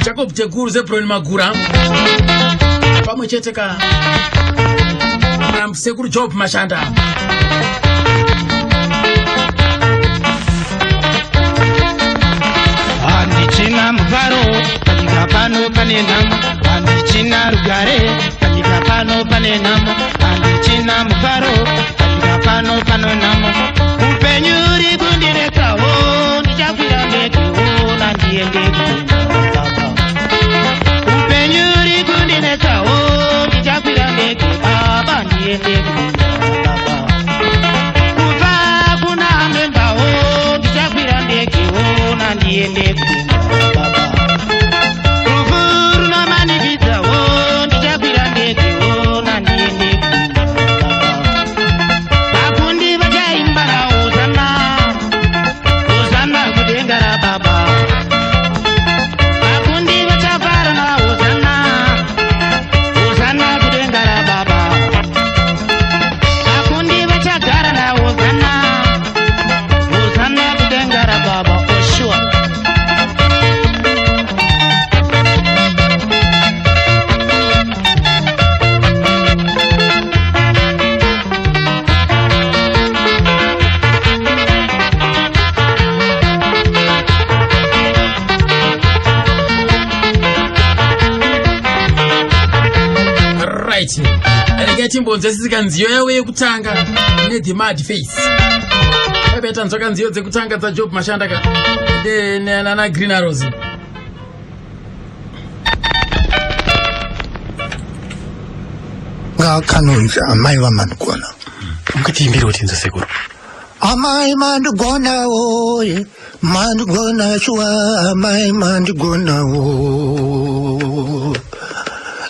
Jacob Teguru Zebron Magura pamwe chete ka Sekuru Job Mashanda. Handichina mufaro panyika pano pane nhamo, handichina rugare panyika pano pane nhamo, handichina mufaro panyika pano pano nhamo. Upenyu uri kundinetsawo ndichakwira ndekewo nandiende baba. Upenyu uri kundinetsawo ndichakwira ndeke baba ndiende regai timbonzwisisika nziyo yawe yekutanga The Mad Face. Tanzwa kanziyo dzekutanga dzaJob Mashanda nana Green Arrows. Ngakanonzi amai vamandigona. Ungatiimbira kuti nzo Sekuru. Amai mandigona oye, mandigona shuwa, amai mandigona o.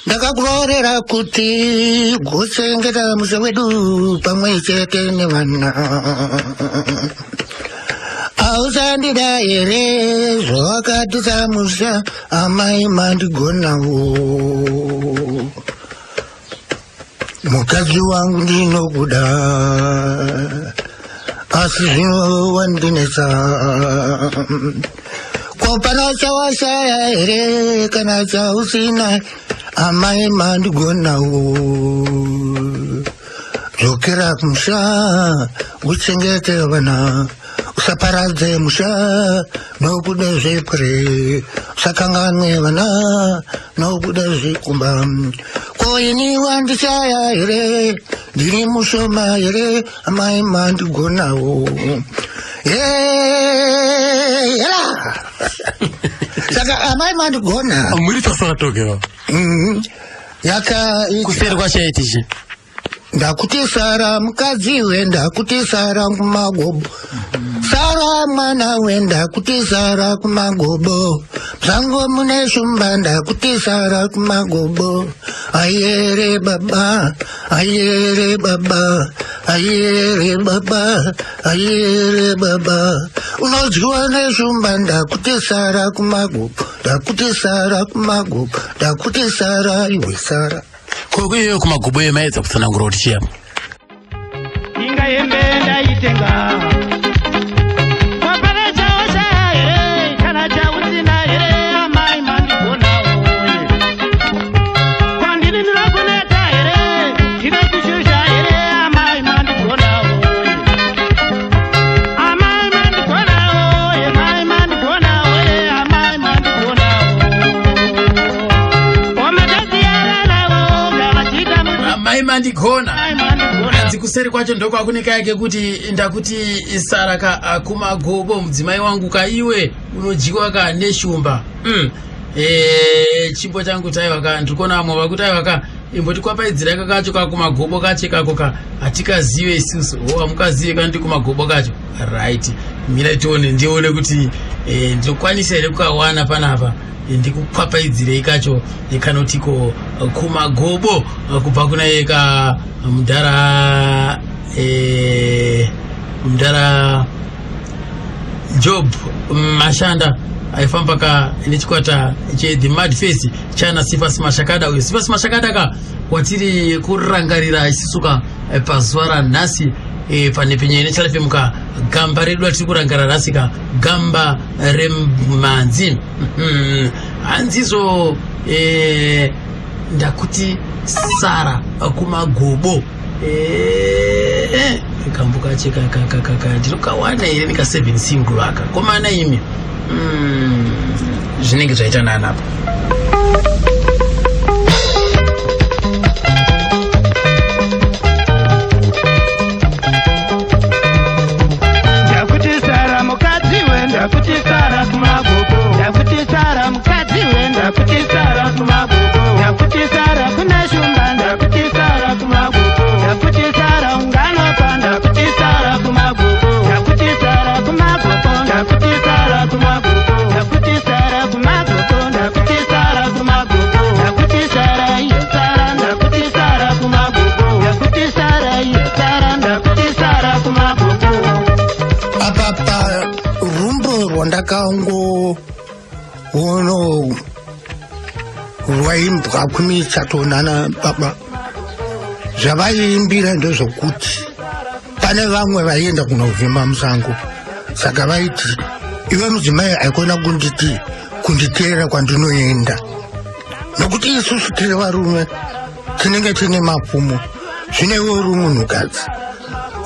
Ndakakurorera kuti gosengera musha wedu pamwe chete nevana. Ausandida here zvawakatisa musha, amai mandigona o. Mukadzi wangu ndinokuda, asi zvino wandinesa. Ko pana chawashaya here kana chausina, amai mandigona o. Dzokera kumusha uchengete vana, usaparadze musha nokuda zvepure, usakanganwe vana nokuda zvekumba. Ko ini wandishaya here, ndiri mushoma here, amai mandigona o. Saka amai mandigona. Muri tasara tokewa. Yaka kuseri kwachaitichi. Ndakuti Sara mukadzi we, ndakuti Sara kumagobo. Sara mwana we, ndakuti Sara kumagobo. Zango mune shumba, ndakuti Sara kumagobo. Ayere baba, ayere baba, ayere baba, ayere baba. Unojua ne shumba, ndakuti Sara kumagobo. Ndakuti Sara kumagobo, ndakuti Sara iwe Sara. Koko iyo kumagobo yemaedza kutsanangura kuti chiyamo. Inga yembe ndaitenga. Wapana chaosha here, kana chausina here, amai mandigona oye. Kwandini ndinokuneta here, ndinokushusha here, amai mandigona oye. Amai mandigona oye, amai mandigona oye, amai mandigona oye. Omadazi yaralawo, gavachita mu. Amai mandigona. Kuseri kwacho ndoko akunika yake kuti ndakuti Sara kumagobo mudzimai wangu kaiwe unojikwa ka neshumba. Chimbo changu taiwa ndikona amwe vakutaiwa imboti kwapaidzira kacho kumagobo kacho kako atikazive isusu. Amukazive kandi kumagobo kacho. Right. Mira tione ndione kuti ndokwanisa here kukawana panapa. Ndikupapaidzirei kacho yekanotiko kumagobo kubva kuna yeka mudhara Job Mashanda aifamba nechikwata The Mad Face chana Sifas Mashakada. Uyo Sifas Mashakada watiri kurangarira isisuka pazuva ranhasi pane penyene chalepemuka gamba redu atiri kurangarira rasika gamba remhanzi. Hanzizo ndakuti Sara kumagobo. Kambuka cheka ndinokawana here nika 7 single aka komana imi zvinenge zvaita nanapo. Ndakuti Sara mukadzi we, ndakuti Sara kumagogo. Ndakuti Sara mukadzi we, ndakuti Sara kumagogo. Ndakuti Sara kuna shumba, ndakuti Sara kumagogo. Ndakuti Sara unganopa, ndakuti Sara kumagogo. Ndakuti Sara kumagogo, ndakuti Sara kumagogo. Ndakuti Sara kumagogo, ndakuti Sara kumagogo. Ndakuti Sara iyo Sara, ndakuti Sara kumagogo. Ndakuti Sara iyo Sara, ndakuti Sara kumagogo. Apapa rumbo rwandakaongo uno rwaimbwa kumichatonana baba zvavaiimbira ndezvokuti pane vamwe vaienda kunovhima musango, saka vaiti iwe mudzimai aikona kunditeera kwandinoenda, nokuti isusu tiri varume tinenge tine mapfumo, zvinewe uri munhukadzi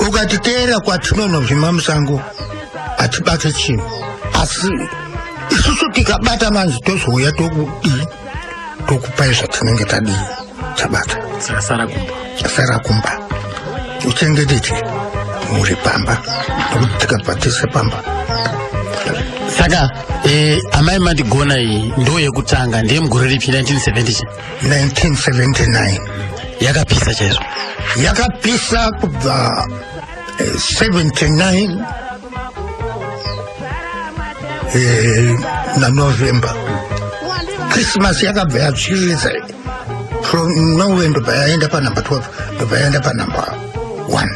ukatiteera kwatinonovhima musango hatibate chinhu, asi isusu tikabata manzi tozouya tokupai zvatinenge tadii tabata. Sara kumba. sarakumba uchengetete muri pamba tikabhatise pamba. Saka amai mandigona iyi ndo yekutanga ndiye mugore ripi 1970 1979 yakapisa chaizvo yakapisa kubva 79 naNovember. Christmas yakabva yatsviridza from nowhere ndobva yaenda panumber 12 ndobva yaenda panumber 1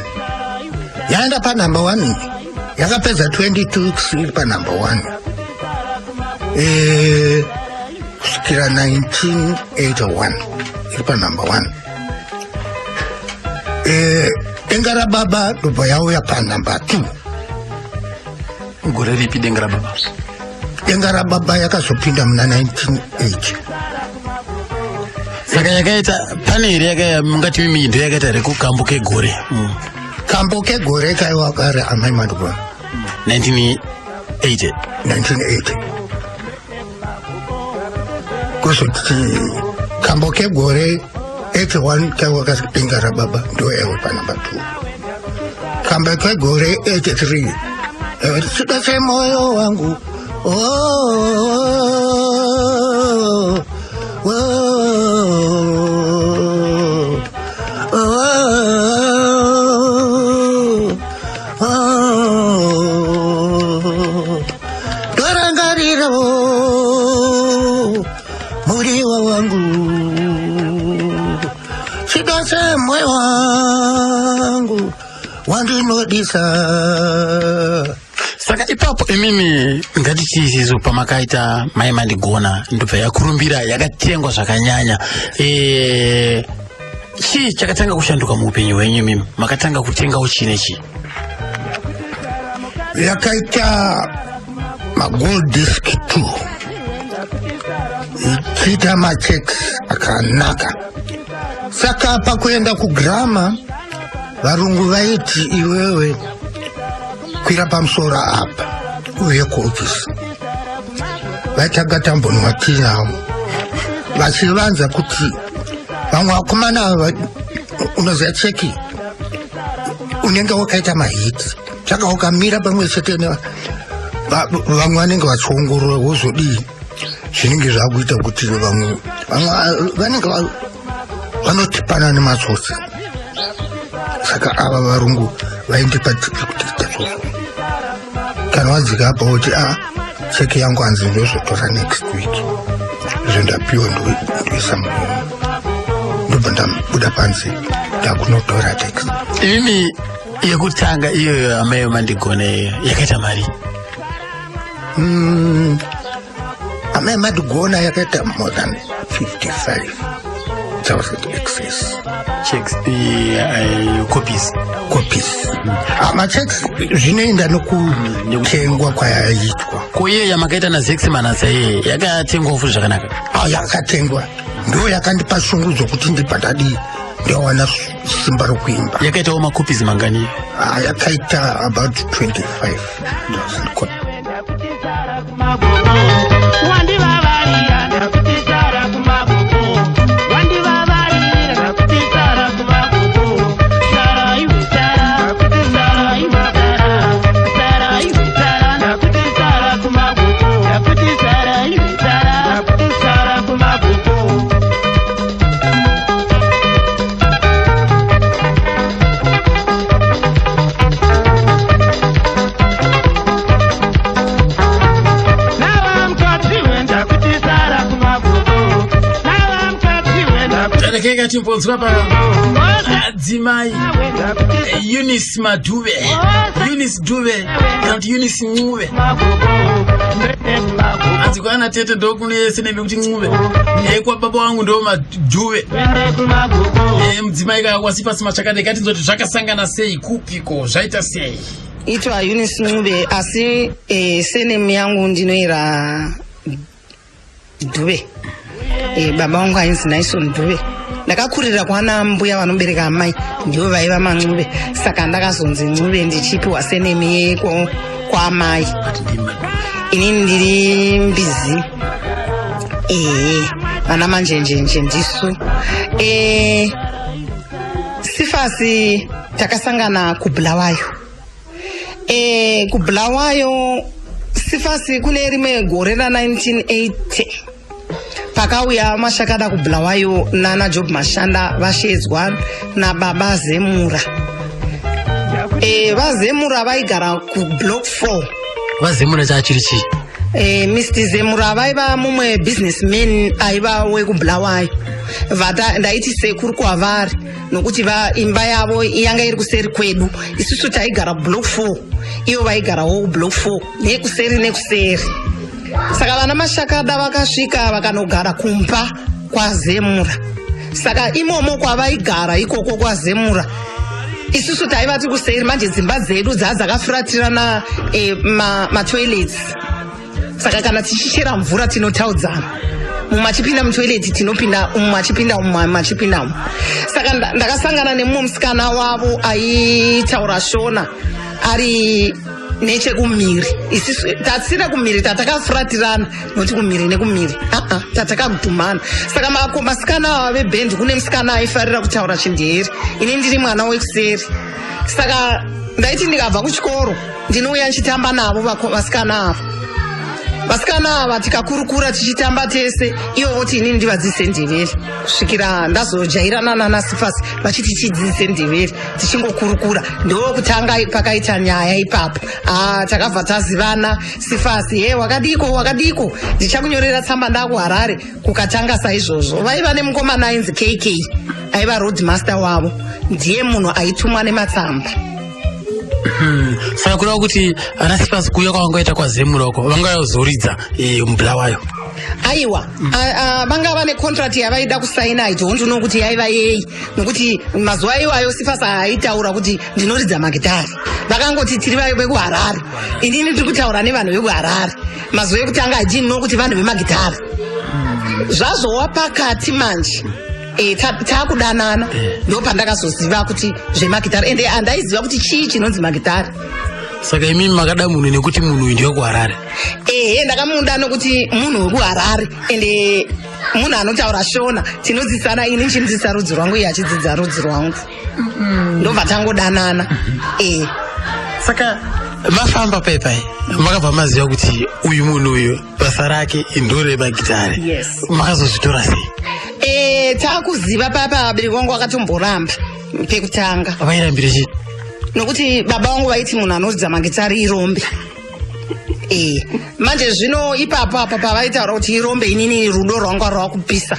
yaenda panumber 1 yakapedza 22 weeks iri panumber 1 kusvikira 1981 iri panumber 1 denga rababa ndobva yauya panumber 2. gore ripi denga rababa? Denga rababa yakazopinda muna 1980. Saka yakaita pane here yakaya mungati mimindo yakaita rekukambo kegore. Kambo kegore kaiwa kare amai mandigona 1980 kuzoti kambo kegore 81 kaiwa denga rababa ndo yaiwa panumber 2. Kambo kegore 83 shida semoyo wangu dorangarira muriwa wangu shida semoyo wangu wandinodisa. Saka ipapo imimi ngatiti isizo pamakaita mai mandigona ndobva yakurumbira yakatengwa zvakanyanya. Chii chakatanga kushanduka muupenyu hwenyu imimi makatanga kutengawo chinechi? Yakaita magold disc 2 ichiita machecks akanaka. Saka pakuenda kugrama varungu vaiti iwewe kwira pamusoro apa uye kuofisi. Vaitanga tambonwa tinavo vachivanza kuti vamwe vakomana ava unoziva cheki unenge wakaita mahiti saka ukamira pamwe chete vamwe vanenge vachiongorora wozodii zvinenge zvakuita kuti vamwe vanenge vanotipana nematsotsi. Saka ava varungu vaindipa tipi kuti tazvozvo kana wadzika apa kuti cheki yangu hanzi ndozotora next week izvo ndapiwa ndoisa muromo ndobva ndabuda panze ndakunotora text. Imimi yekutanga iyo amai mandigona iyo yakaita mari? Amai mandigona yakaita more than 55,000 excess checks copies. Machecks zvinoenda nokutengwa kwayaitwa. Kuye yamakaita naZex Manasa iye yakatengwa futi zvakanaka? Yakatengwa ndo yakandipa shungudzo kuti ndibva ndadi ndawana simba rokuimba. Yakaitawo makopizi mangani? Yakaita about 25,000 copies. Timponzwa pa adzimai Eunice Madube, Eunice Dube and Eunice Ngube. Adzikwana tete ndokuni yese nekuti Ngube. Kwa baba wangu ndo Madube. Mdzimai kakwasipa simachakade kati nzoti zvakasangana sei kupiko zvaita sei? Itwa Eunice Ngube asi senemu yangu ndinoira Dube. Baba wangu ainzi Naison Dube. Ndakakurira kwana mbuya vanobereka amai ndivo vaiva maNcube, saka ndakazonzi Ncube ndichipiwa senemu yeko kwamai. Inini ndiri Mbizi. Vana manjenjenje ndisu. Sifasi takasangana kuBulawayo. KuBulawayo Sifasi kune rimwe gore ra 1980. Pakauya Mashakada kuBulawayo nana Job Mashanda vashedzwa na baba Zemura. Vazemura vaigara ku block 4. Vazemura chachirichi. Mr. Zemura vaiva mumwe businessman aiva wekuBulawayo. Vata ndaiti sekuru kwavari nokuti imba yavo yanga iri kuseri kwedu. Isusu taigara block 4. Ivo vaigarawo block 4 nekuseri. Saka vana Mashakada vakasvika vakanogara kumba kwaZemura. Saka imomo kwavaigara ikoko kwaZemura. Isusu taiva tiri kuseri manje dzimba dzedu dzakafuratirana toilets. Saka kana tichichera mvura tinotaudzana. Mumachipinda mutoilet tinopinda mumachipinda mumachipinda. Saka ndakasangana nemumwe musikana wavo aitaura Shona ari nechekumiri. Isusu tatsira kumiri tatakafuratirana noti kumiri nekumiri. Tatakagumana. Saka masikana vebhendi kune musikana aifarira kutaura Chinderi. Ini ndiri mwana wekuseri. Saka ndaiti ndikabva kuchikoro ndinouya nchitamba navo vasikana ava. Vasikana ava tikakurukura tichitamba tese ivo voti inini ndivadzise Ndebele. Kusvikira ndazojairana nana Sifasi vachiti tidzidzise Ndebele tichingokurukura. Ndokutanga pakaita nyaya ipapo. Takabva tazivana Sifasi wakadiko ndichakunyorera tsamba ndakuHarare kukatanga saizvozvo. Vaiva nemukomana ainzi KK aiva road master wavo. Ndiye munhu aitumwa nematsamba. Saka kureva kuti ana Sifasi kuuya kwavangaita kwaZemura uko vangazoridza muBulawayo. Aiwa, vanga vane contract yavaida kusaina aitonzi nokuti yaiva yeyi nokuti mazuva iwayo Sifasi aitaura kuti ndinoridza magitari. Vakangoti tiri vekuHarare. Inini tiri kutaura nevanhu vekuHarare. Mazuva ekutanga ajini nokuti vanhu vemagitari. Zvazvowa pakati manje. Takudanana ndo pandakazoziva kuti zvemagitari ende andaiziva kuti chii chinonzi magitari. Saka imimi makada munhu nekuti munhu uyu ndewekuHarare. Ndakamuda nokuti munhu wekuHarare ende munhu anotaura Shona tinodzidzisana ini nchinodzidzisa rudzi rwangu iye achidzidza rudzi rwangu. Ndobva tangodanana. Saka mafamba paipai makabva maziva kuti uyu munhu uyu basa rake ndoremagitari. Yes. Makazozvitora sei? Takuziva papa abereki vangu vakatomboramba pekutanga. Vairambire chii? Nokuti baba vangu vaiti munhu anoridza magitari irombe. Manje zvino ipapo apa pavaitaura kuti irombe inini rudo rwangu rwava kupisa.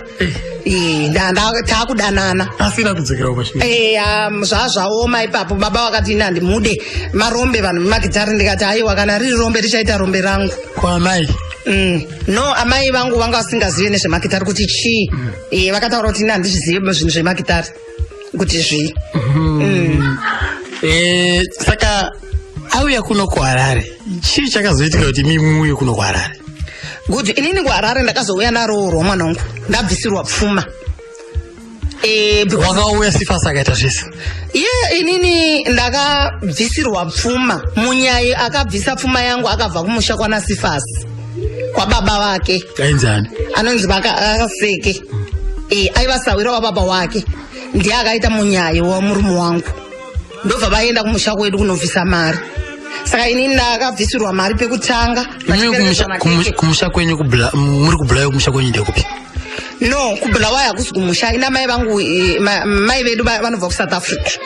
Takudanana. Asina kudzokera kumashini. Zvazvaoma ipapo baba vakati ina ndimude marombe vanhu vemagitari ndikati aiwa kana riri rombe richaita rombe rangu. Kwaamai? No, amai vangu vanga vasingazive nezvemagitari kuti chii. Vakataura kuti ina handizive zvinhu zvemagitari kuti zvii. Saka auya kuno kuHarare chii chakazoitika kuti mimuye kuno kuHarare? Good. Inini kuHarare ndakazouya naroorwa mwanangu ndabvisirwa pfuma. Wakauya Sifasi akaita zvese? Inini ndakabvisirwa pfuma. Munyai akabvisa pfuma yangu akabva kumusha kwana Sifasi kwa baba wake. Ainzani? Anonzi Vakaseke. Aiva sawira wa baba wake. Ndiye akaita munyai wa murume wangu. Ndobva vaenda kumusha kwedu kunovhisa mari. Saka inini ndakabvisirwa mari pekutanga. Kumusha kwenyu muri kuBulawayo kumusha kwenyu ndekupi? No, kuBulawayo hakusi kumusha. Ina mai vangu mai vedu vanobva kuSouth Africa.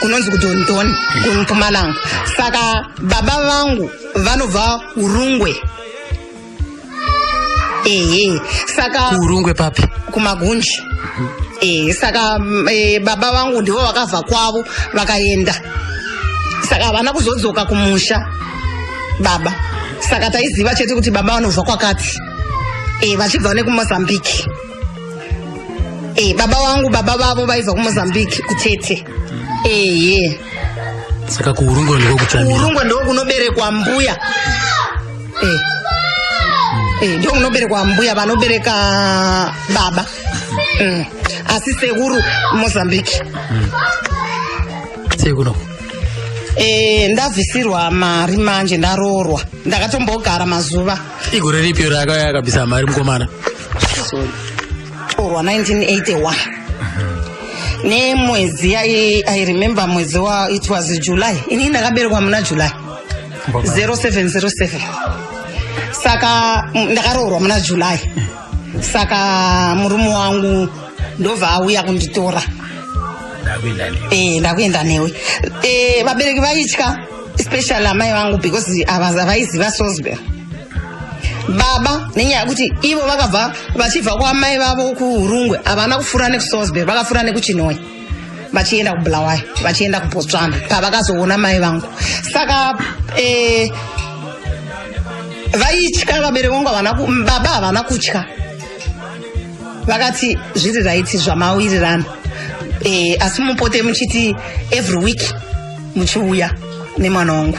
Kunonzi kuDonton kuMpumalanga. Saka baba vangu vanobva kuRungwe. Saka kuRungwe papi? kuMagunji. Saka baba vangu ndivo vakabva kwavo vakaenda. Saka havana kuzodzoka kumusha baba. Saka taiziva chete kuti baba vanobva kwakati. Vachibva nekuMozambique. Baba vavo vaibva kuMozambique kutete. Saka kuRungwe ndiko kutamira. kuRungwe ndiko kunoberekwa mbuya. Ndio kunoberekwa mbuya vanobereka baba. Asi sekuru Mozambique. Sekuno. Ndabvisirwa mari manje ndaroorwa. Ndakatombogara mazuva. Igore ripi rakauya akabvisa mari mukomana? akatorwa 1981 nemwedzi I remember mwedzi it was July. Ini ndakaberekwa muna July 0707. Saka ndakaroorwa muna July. Saka murume wangu ndobva auya kunditora. Ndakuenda newe. Vabereki vaitya, especially amai vangu because avaiziva Salisbury. Baba nenyaya yekuti ivo vakabva vachibva kwamai vavo kuHurungwe havana kufura nekuSalisbury, vakafura nekuChinoi vachienda kuBulawayo, vachienda kuBotswana pavakazoona mai vangu. Saka vaitya vabereki vangu, baba havana kutya, vakati zviri raiti zvamawirirana, asi mupote muchiti every week muchiuya nemwana wangu.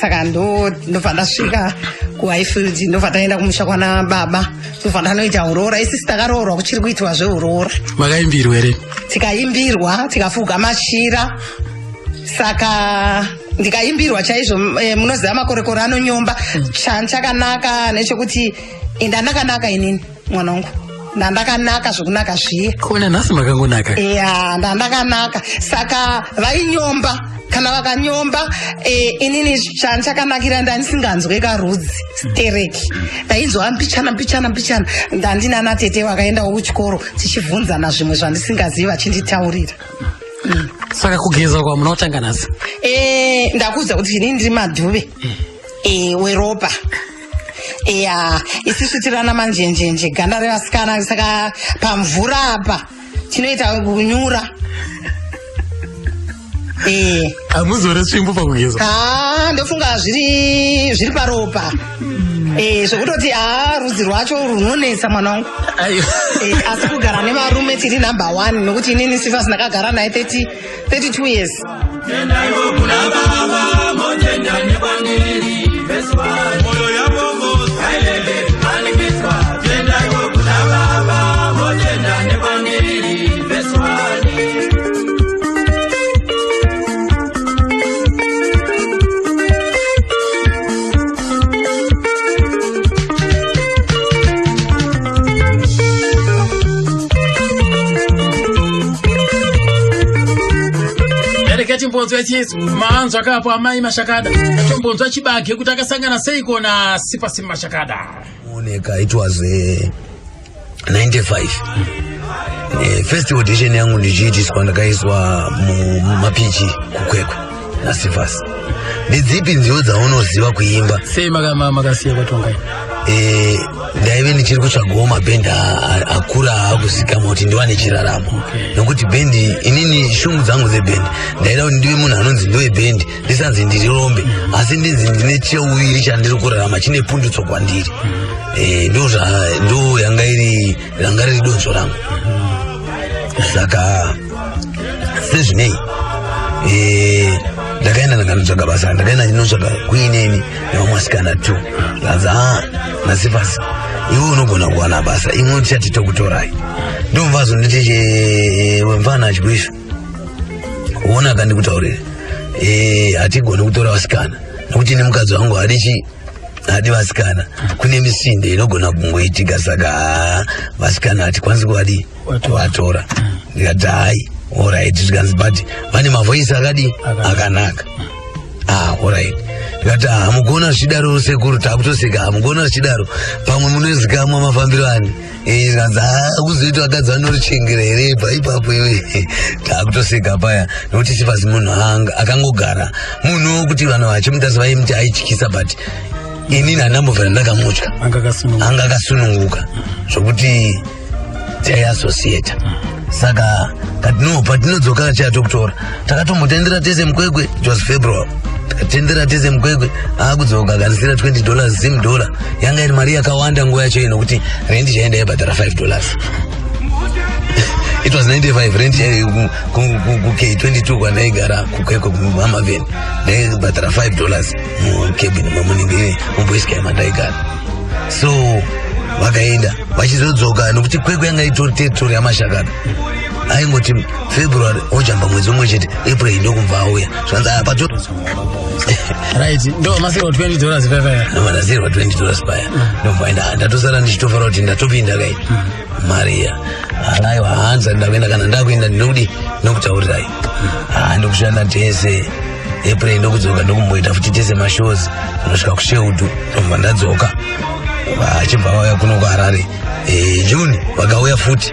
Saka ndobva ndasvika kuHighfield, ndobva taenda kumusha kwana baba, ndobva ndanoita urora. Isi takaroorwa kuchiri kuitwa zveurora. Makaimbirwa here? Tikaimbirwa, tikafuga machira. Saka ndikaimbirwa chaizvo. Munoziva makorekore anonyomba. Chakanaka nechekuti ndandakanaka inini mwana wangu, ndandakanaka zvokunaka zviye. Kona nhasi makangonaka. Ndandakanaka. Saka vainyomba. Kana vakanyomba inini chakanakira ndanisinganzwe karudzi stereki, ndainzwa mbichana ndandina natete vakaendawo kuchikoro tichibvunzana zvimwe zvandisingazivi vachinditaurira. Saka kugeza kwamunotanga nhasi? Ndakuudza kuti inini ndiri madhuve weropa. Isusu tirana manjenjenje, ganda revasikana. Saka pamvura apa tinoita kunyura. Hamuzore svimbo pakugeza? Ndofunga zviri paropa. Zvokutoti rudzi rwacho runonetsa mwana wangu. Asi kugara nevarume tiri number 1 nokuti inini Sifas ndakagara naye 32 years. Chimbonzo yechizi maanzo akapo amai Mashakada chimbonzo chibage kuti akasangana seiko na Sifas Mashakada. Oneka it was 95. First audition yangu ndichiitiswa ndakaiswa mumapichi kukwekwe na Sifas. Ndidzipi nziyo dzaunoziva kuimba? Sei makasiya kwatongai? Ndaive ndichiri kutsvagawo mabhendi akura akuzikama kuti ndiwane chiraramo. Nokuti bhendi inini shungu dzangu dzebhendi ndaida kuti ndive munhu anonzi ndiwe bhendi, ndisanzi ndiri rombe, asi ndinzi ndine cheuwiri chandiri kurarama chine pundutso kwandiri. Ndo yanga riri donzo rangu. Saka sezvinei ndakaenda ndakanotsvaga basa, ndakaenda ndinotsvaga kuineni nevamwasikana 2 laza naSifas, iwe unogona kuwana basa, imwe tichati tokutorai. Ndomvazo nditi wemfana achikwisha uona akandikutaurira hatigoni kutora vasikana nokuti nemukadzi wangu hadi vasikana, kune misinde inogona kungoitika. Saka vasikana hatikwanisi kuvatora. Ndikati hai alright, tikanzi but vane mavhoisi akanaka. Alright. Ndikati hamugona zvichidaro sekuru, takutoseka hamugona zvichidaro, pamwe munozikamwa mafambiro ani. Ndikanzi kuzoita vakadzi vanorichengera here ipapo iwe. Takutoseka paya nokuti Sifas munhu akangogara munhu kuti vanhu vachimutarisa vaimuti aityisa, but inini handambovhera ndakamutya, anga akasununguka zvokuti taiasociata. Saka patinodzoka chatokutora takatomutendera tese mukwekwe, it was February, takatendera tese mukwekwe akudzoka akanisira $20 $10 yanga iri mari yakawanda nguva yacho ino kuti rendi chaenda yaibhadhara $5. It was 95 rent ku-K22 kwandaigara kukwekwe kumamaveni ndaibhadhara $5 mukebini mamunenge muboiskai mandaigara. So vakaenda vachizodzoka nokuti kwekwe yanga itori territory yaMashakada. Aingoti February ojamba mwezi umwe chete, April ndokumva auya zvanzi pato right ndo masiro $20 paya no masiro $20 paya. Ndobva ndatosara ndichitofara kuti ndatopinda kai Maria alaiwa hanza ndavenda kana ndakuenda ndinodi nokutaurirai ndikushanda tese April ndokudzoka ndokumboita futi tese mashows nosvika kuShehudu ndobva ndadzoka vachibva vauya kuno kuHarare June vakauya futi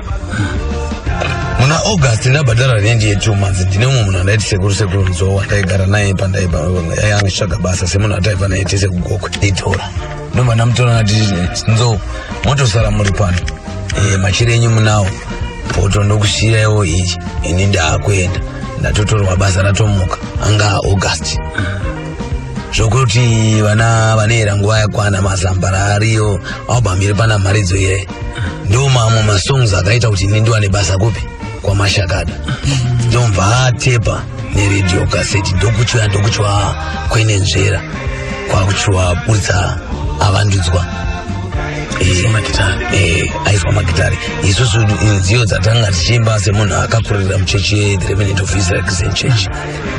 muna August ndabhadhara rendi ye2 months ndine mumwe munhu andaiti sekuru Nzowa ndaigara naye pandaangitsvaga basa semunhu ataibva naye tese kugokwe nditora ndobva ndamutora ndati Nzowa motosara muri pano machire enyu munawo poto ndokusiyaiwo ichi ini ndaakuenda ndatotorwa basa ratomuka anga August zvokuti vana vanera nguva yakwana mazambara ariyo aubambire pana mharidzo iye ndo mamwe masongs akaita kuti ini ndiwane basa kupi kwaMashakada ndomva atepa neredio kaseti ndokuchwa kwenenzvera kwakuchwa buritsa avandudzwa aiswa magitari isusu nziyo dzatanga tichiimba semunhu akakurira muchechi The Remnant of Israel Christian Church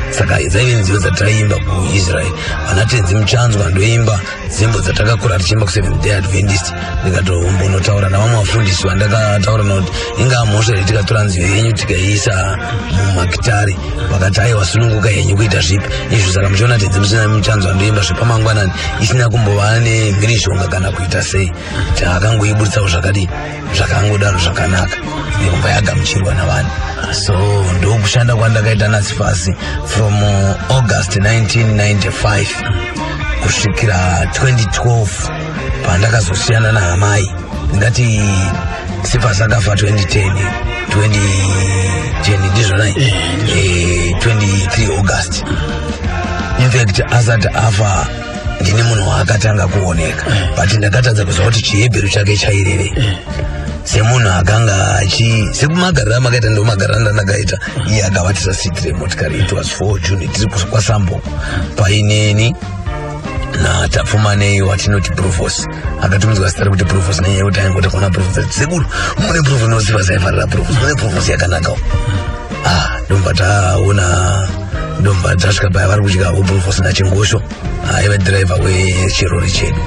saka dzaive nziyo dzataimba kuIsrael vana Tenzi Muchanzwa ndoimba nzimbo dzatakakura tichiimba kuSeventh Day Adventist ndikatombonotaura navamwe vafundisi vandakataura noti ingaa mhosva tikatora nziyo yenyu tikaiisa mumagitari vakati aiwa sununguka yenyu kuita zvipi izvo saka muchiona Tenzi Muchanzwa ndoimba zvepamangwanani isina kumbova nemhirishonga kana kuita sei akangoiburitsawo zvakadii zvakangodaro zvakanaka nekubva yagamuchirwa navanhu so ndokushanda kwandakaita NSFAS from August 1995 kusvikira 2012 pandakazosiyana nahamai ndingati NSFAS akafa 2010 ndizvonai 23 August in fact asati afa ndine munhu waakatanga kuoneka but ndakatadza kuzva kuti chihebheru chake chaireve semunhu akanga sekumagarira makaita ndomagarira ndandakaita iye akavatisa siti remotikari it was 4 June tiri kwaSamboko paineni natapfumanei watinoti Provos akatumidzwa zita rekuti Provos nenyaya yekuti aingoti kona Provos sekuru mune Provos nosiva saifarira Provos mune Provos yakanakawo ndomba taona ndomba tasvika paya vari kudya Provos nachingosho aiva dhiraivha wechirori chedu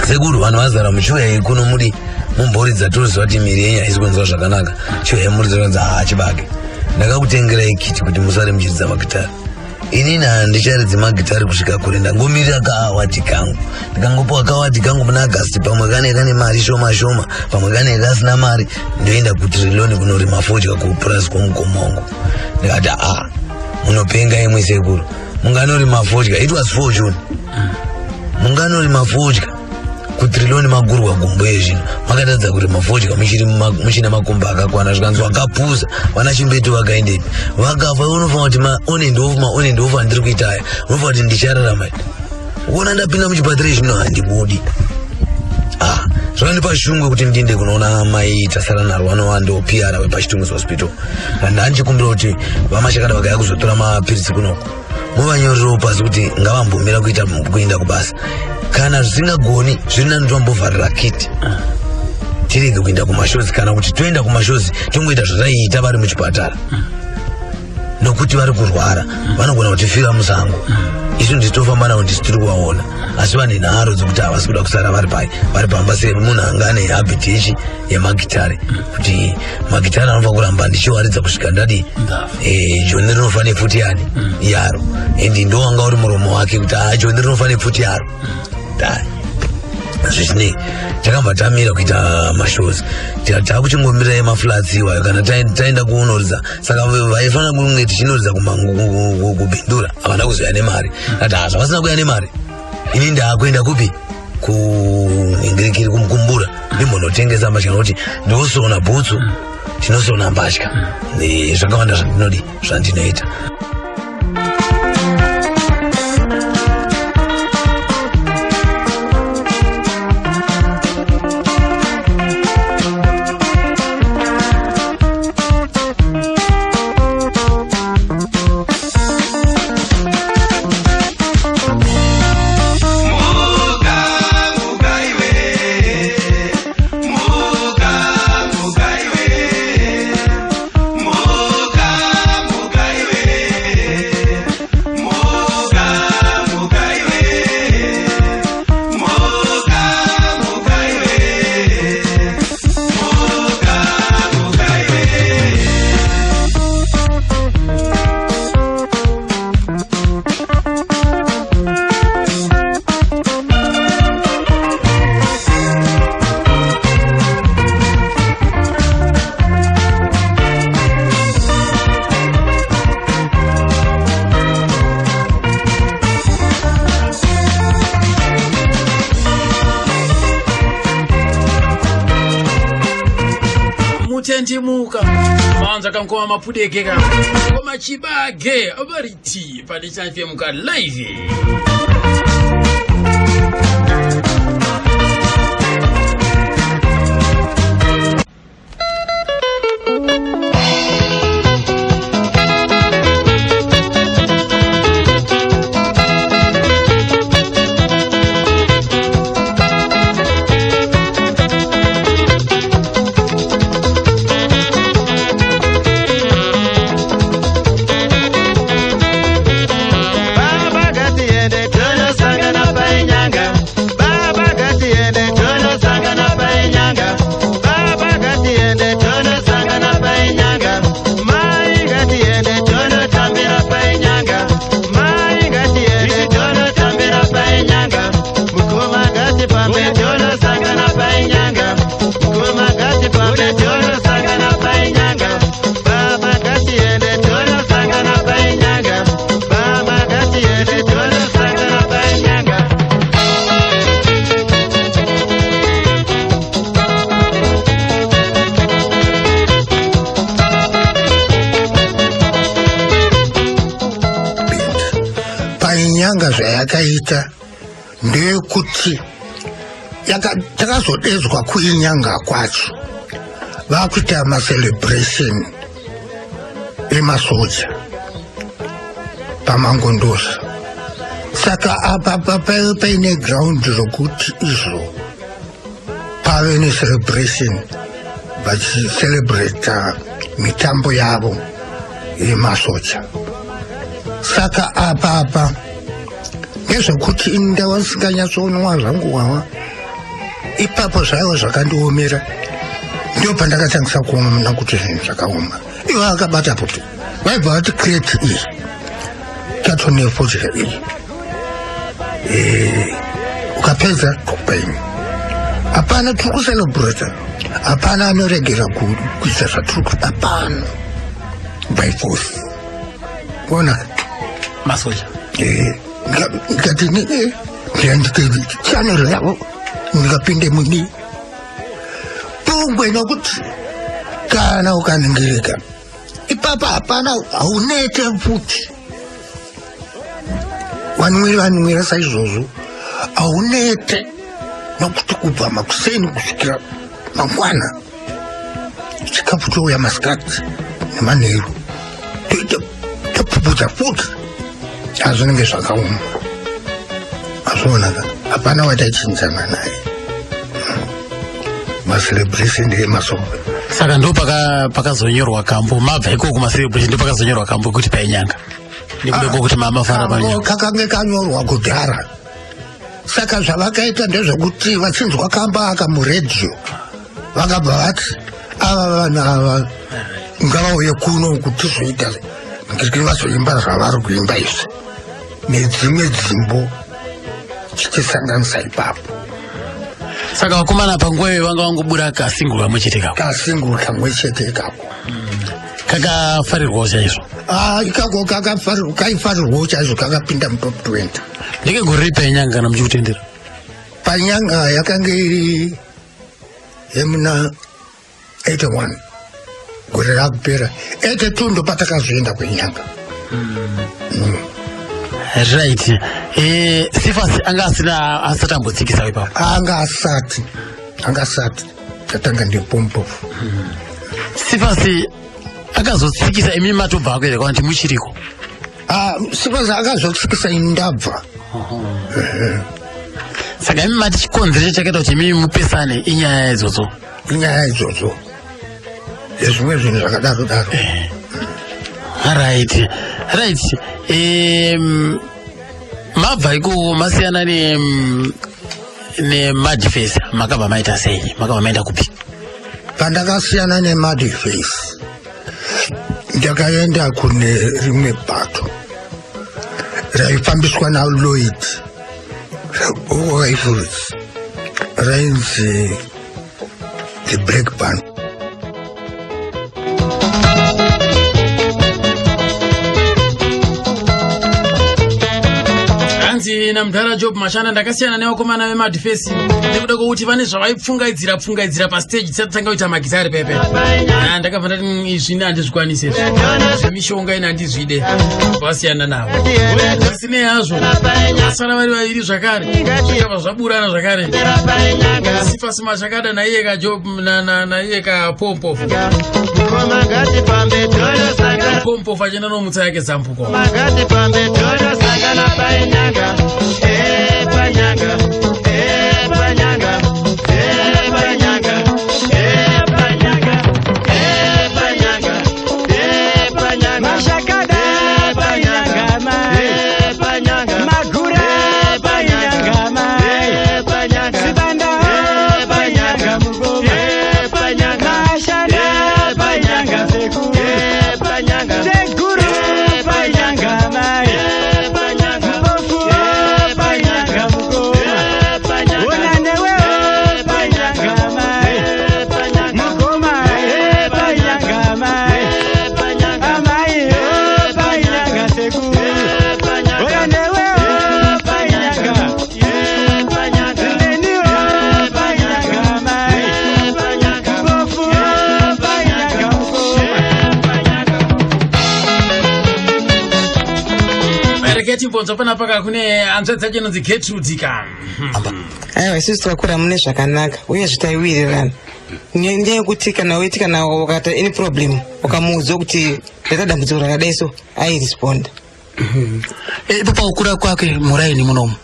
sekuru vanhu vazara muchiuyai kuno muri mumboridza toziva kuti miri yenyu haisi kunzwa zvakanaka chiuyai muridza kunza chibage ndakakutengerai kiti kuti musare muchiridza magitari inini handicharidzi magitari kusvika kure ndangomirira kaawati kangu ndikangopiwa kaawati kangu muna Agasti pamwe kaneka nemari shoma shoma pamwe kaneka kasina mari ndoenda kuTrillion kunorima fodya kupurazi kwomugomo wangu ndikati munopenga imwe sekuru munganorima fodya it was 4 June munganorima fodya kuTrillion magurwa gumbo yezvino makatadza kurima fodya muchina makumbo akakwana zvikanzi wakapuza vana Chimbetu vakaendepi vakafa unofanira kuti one ndofa handiri kuita aya unofanira kuti ndichararama kuona ndapinda muchipatiri zvino handibudi zvakandipa shungu kuti ndiende kunoona mai tasara narwa nowandopiyara wepachitunguzi hospital ndandichikumbira kuti vaMashakada vakaya kuzotora mapiritsi kunoko muvanyorero pasi kuti ngavambomira kuenda kubasa kana zvisingagoni zviri nani tombovharira kiti tirege kuenda kumashozi kana kuti toenda kumashozi tongoita zvataiita vari muchipatara nokuti vari kurwara vanogona kutifira musango isu nditofamba navo ndisi tiri kuvaona asi vane nharo dzokuti havasi kuda kusara vari pamba semunhu anga ane habiti yechi yemagitari kuti magitari anofanira kuramba ndichiwaridza kusvika ndadi joni rinofanira futi yani yaro endi ndowanga uri muromo wake kuti joni rinofanira futi yaro zvichinei takamba tamira kuita mashows takuchingomira maflats iwayo kana taenda kuunoridza saka vaifanira kunge tichinoridza kubhindura havana kuzoya nemari ati zvavasina kuya nemari ini ndaakuenda kupi kunhingirikiri kumukumbura ndimbonotengesa mbatya nokuti ndosona bhutsu tinosona mbatya zvakawanda zvandinodi zvandinoita Muga, muga iwe kutendemuka manza kankoma mapudekeka koma chibage abariti padisa FM ka live. Nyanga zvayakaita ndeyekuti takazodedzwa kuinyanga kwacho vakuita macelebration emasoja pamangondoza saka apa paine ground rokuti izvo pave necelebration vachicelebrata mitambo yavo yemasoja. Saka apa nezvekuti ndava ndisinganyatsonwa zvangu wawa ipapo zvaivo zvakandiomera ndio pandakatangisa kuona kuti zvinhu zvakaoma. Ivo akabata kuti vaibva vati kreti iyi tatonefodya iyi ukapedza tokupaini hapana tiri kucelebrata, hapana anoregera kuita zvatiri kuti hapana by force kuona masoja ngati ndiyandikezi chanelo yavo ndikapinde muni pungwe nokuti kana ukaningirika ipapa hapana haunete futi vanwira saizvozvo haunete nokuti kubva makuseni kusvikira mangwana chikafu chouya masikati nemanheru toita topupudza futi azvinenge zvakaoma azvionaka hapana watachinzana naye macelebration emasoga. Saka ndo pakazonyorwa kambo mabva ikoko macelebration ndo pakazonyorwa kambo kuti painyanga ndikudeko kuti mamafara panyanga kakange kanyorwa kudhara. Saka zvavakaita ndezvekuti vachinzwa kamba aka muredhiyo vakabva vati ava vanhu ava ngavauye kuno kuti zvoita ngekuti vazoimba zvavari kuimba izvi nedzimwe dzimbo chichisanganisa ipapo. Saka vakomana panguva iyo vanga vangobuda kasinguru kamwe chete kako kasinguru kamwe chete ikako kakafarirwawo chaizvo ikako kaifarirwawo chaizvo kakapinda mutop 20. ndike gore ripi painyanga kana muchikutendera? Panyanga yakanga iri yemuna 81 gore rakupera 82 ndo patakazoenda kwenyanga. Right. Sifas anga asati ambotsikisa ipapo. Anga asati tatanga ndipompofu. Sifas akazotsikisa imi matobva ako ere kwanti muchiriko? Sifas akazotsikisa imi ndabva. Saka imi mati chikonzero chakaita kuti imi mupesane inyaya idzodzo. Zvimwe zvinhu zvakadaro. Right. Mabva iko masiyana neMadface makabva maita sei? Makabva maenda kupi? Pandakasiyana neMadface ndakaenda kune rimwe bato raifambiswa naLloyd rainzi The Black Band. ina Mtara Job Mashanda ndakasiyana nevakomana vemadhifesi nekuda kwokuti vane zvavaipfungaidzira pastage tisatanga kuita magitari pepe. Ndakabva ndati izvi handizvikwanise zvemishonga ina handizvide vasiyana navo. Zvisinei hazvo vasara vari vaviri zvakare zvakabva zvaburana zvakare. Sifasi Mashakada naiye kaJob naiye kaPompofu. Pompofu achienda nomutsa yake Zambuko. Bonzo pana paka kune anzadza chinonzi Gertrude ka. Aiwa isusu takura mune zvakanaka uye zvitaiwirirana. Nyenye yekuti kana weitika nawo wakata any problem ukamuudza kuti ndata dambudziko rakadai so I respond. Papa ukura kwake muraini munomu.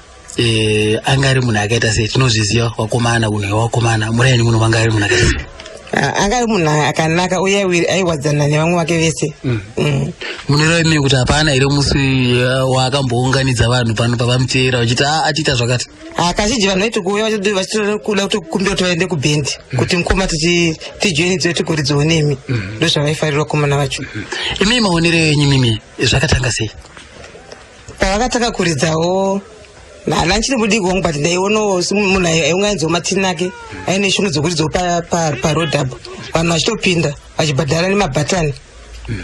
Angari munhu akaita sei tinozviziva wakomana une wakomana muraini muno vangari munhu akaita sei. Angari munhu akanaka uye aiwadzana nevamwe vake vese. Munero imi kuti hapana ere musi wakambounganidza vanhu pano pavamuteera vachiti achiita zvakati. Kazhinji vanhu vaiti kuuya vachitokuda kuti kumbira toende kubhendi kuti mukoma tijoini dzetu kuridzawo nemi ndo zvavaifarira vakomana vacho. Imi maonero enyu mimi zvakatanga sei? Pavakatanga kuridzawo nana nchiri mudiki wangu but ndaionawo munhu aiunganidzawo matini ake aine shungu dzokuridzawo paroad apo vanhu vachitopinda vachibhadhara nemabhatani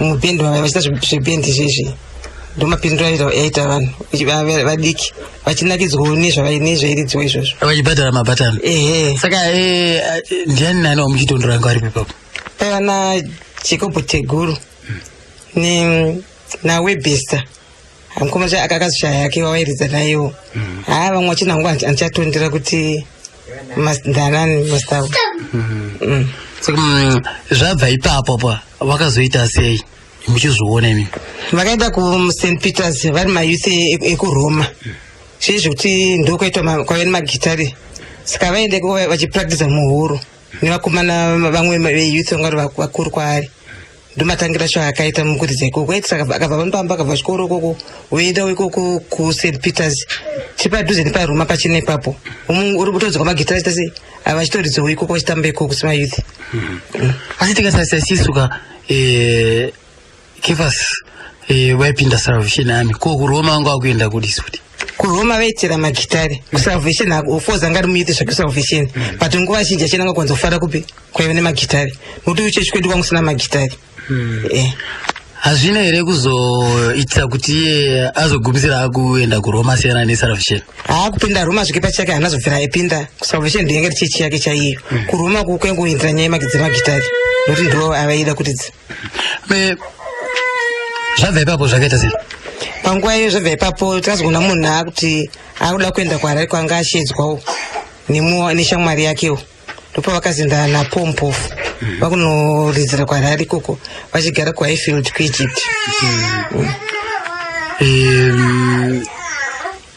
mubhendi vachita zvebhendi izvezvi ndo mapindiro aita vanhu vadiki vachinakidzwawo nezvairidziwa izvozvo vachibhadhara mabhatani. Saka ndiani nani wamuchitondora anga aripo ipapo? paiva naJacob Teguru naWebster mukoma akazvishaya yake wawairidza naiwo. Vamwe vachinangu anchatondera kuti ndanani mastavu. Saka zvabva ipapo pa vakazoita sei muchizviona imi? Vakaenda kuSt Peters vari mayouth ekuRoma zvezvi kuti ndokwaitwa kwave nemagitari saka vaendeko vachipractice muhuro nevakomana vamwe veyouth vangari vakuru kwaari ndomatangira sho akaita mukuridza ikoko aiti saka akabva panopamba akabva chikoro ikoko uenda ikoko kuSt Peters chipadhuze neparoma pachina ipapo uri kutodzoka magitari achita sei avachitoridzwawo ikoko vachitamba ikoko semayouth. Asi tikasasisuka Kefas waipinda Salvation Army ko kuRoma wanga wakuenda kudisuti kuRoma vaitira magitari kuSalvation ufoza ngari muyite zvakuSalvation but nguva zhinji achinanga kwanza kufara kupi kwaiva nemagitari nokuti uchechi kwedu kwanga kusina magitari. Hazvina here kuzoitira kuti iye azogumisira akuenda kuRoma siyana neSalvation? Kupinda Roma zvike pachake haana zobvira aipinda kuSalvation ndiyo yanga chechi yake chaiyo. kuRoma kukwengoindira nyaya dzemagitari nokuti ndo avaida kutidza. Zvabva ipapo zvakaita sei? Panguva iyo zvabva ipapo takazoona munhu akuti akuda kuenda kwaari kwanga ashedzwawo neshamwari yakewo ndopa vakazendana naPompofu vakunoridzira kwaari ikoko vachigara kuHighfield kuEgypt.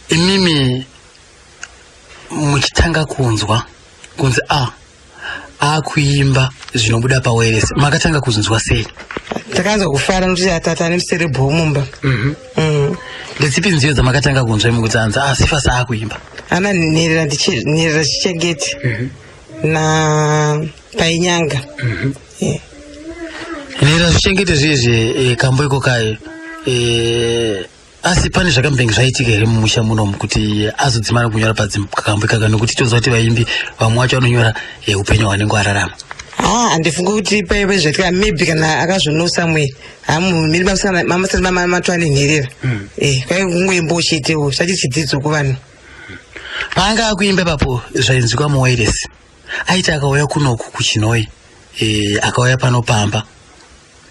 Imimi muchitanga kunzwa kunzi akuimba zvinobuda pawireless makatanga kuzunzwa sei? Takanzwa kufara nokuti atata nemuserebho mumba. Ndedzipi nziyo dzamakatanga kunzwa kuti anzi Sifas akuimba? Ana nherera chichengeti na painyanga. Nherera zvichengeti zvezve kambo iko kaye asi pane zvakambengi zvaitika here mumusha munomu kuti azodzimara kunyora pakambo ikaka nokuti toziva kuti vaimbi vamwe vacho vanonyora upenyu hwanenge wararama? Andifunga kuti paive zvatika maybe kana akazvonosa mwe miri mamusana mamatwani nherera kwai kungoimbo chetewo zvachidzidzo kuvanhu paanga akuimba papo zvainzwika muwiresi aiti akauya kunoku kuchinoi akauya panopamba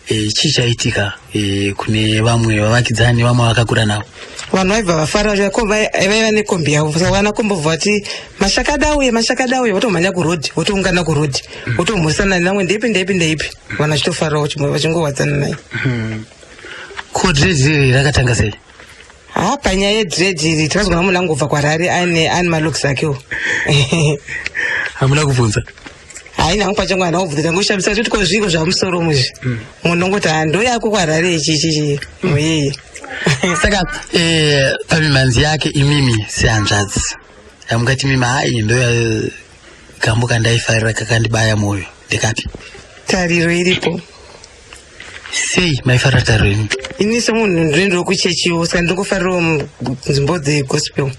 chichaitika kune vamwe vavakidzani vamwe vakakura navo vanhu vaibva vafara vaiva nekombi yavo vana kombobva vati mashakada auye votomhanya kurodhi votoungana kurodhi votomhurisana namwe ndeipi vanhu vachitofarawo vachingowadzana naye ko dread rakatanga sei panyaya yedread takazogona munhu angobva kwarari ane malokisi akewo hamuna kubvunza haina hangu pachangu hana kubvunza tangoshamisa kuti kozviko zvamusoro muzvi munhu ngoti ndoyako kwarari ichichichi moyeye saka pamimhanzi yake imimi sehanzvadzi yamungati mimi hai ndoya gambo kandaifarira kakandibaya mwoyo ndekapi tariro iripo sei maifarira tariro imi ini semunhu ndinoenda kuchechiwo saka ndinofarirawo nzvimbo dzegospel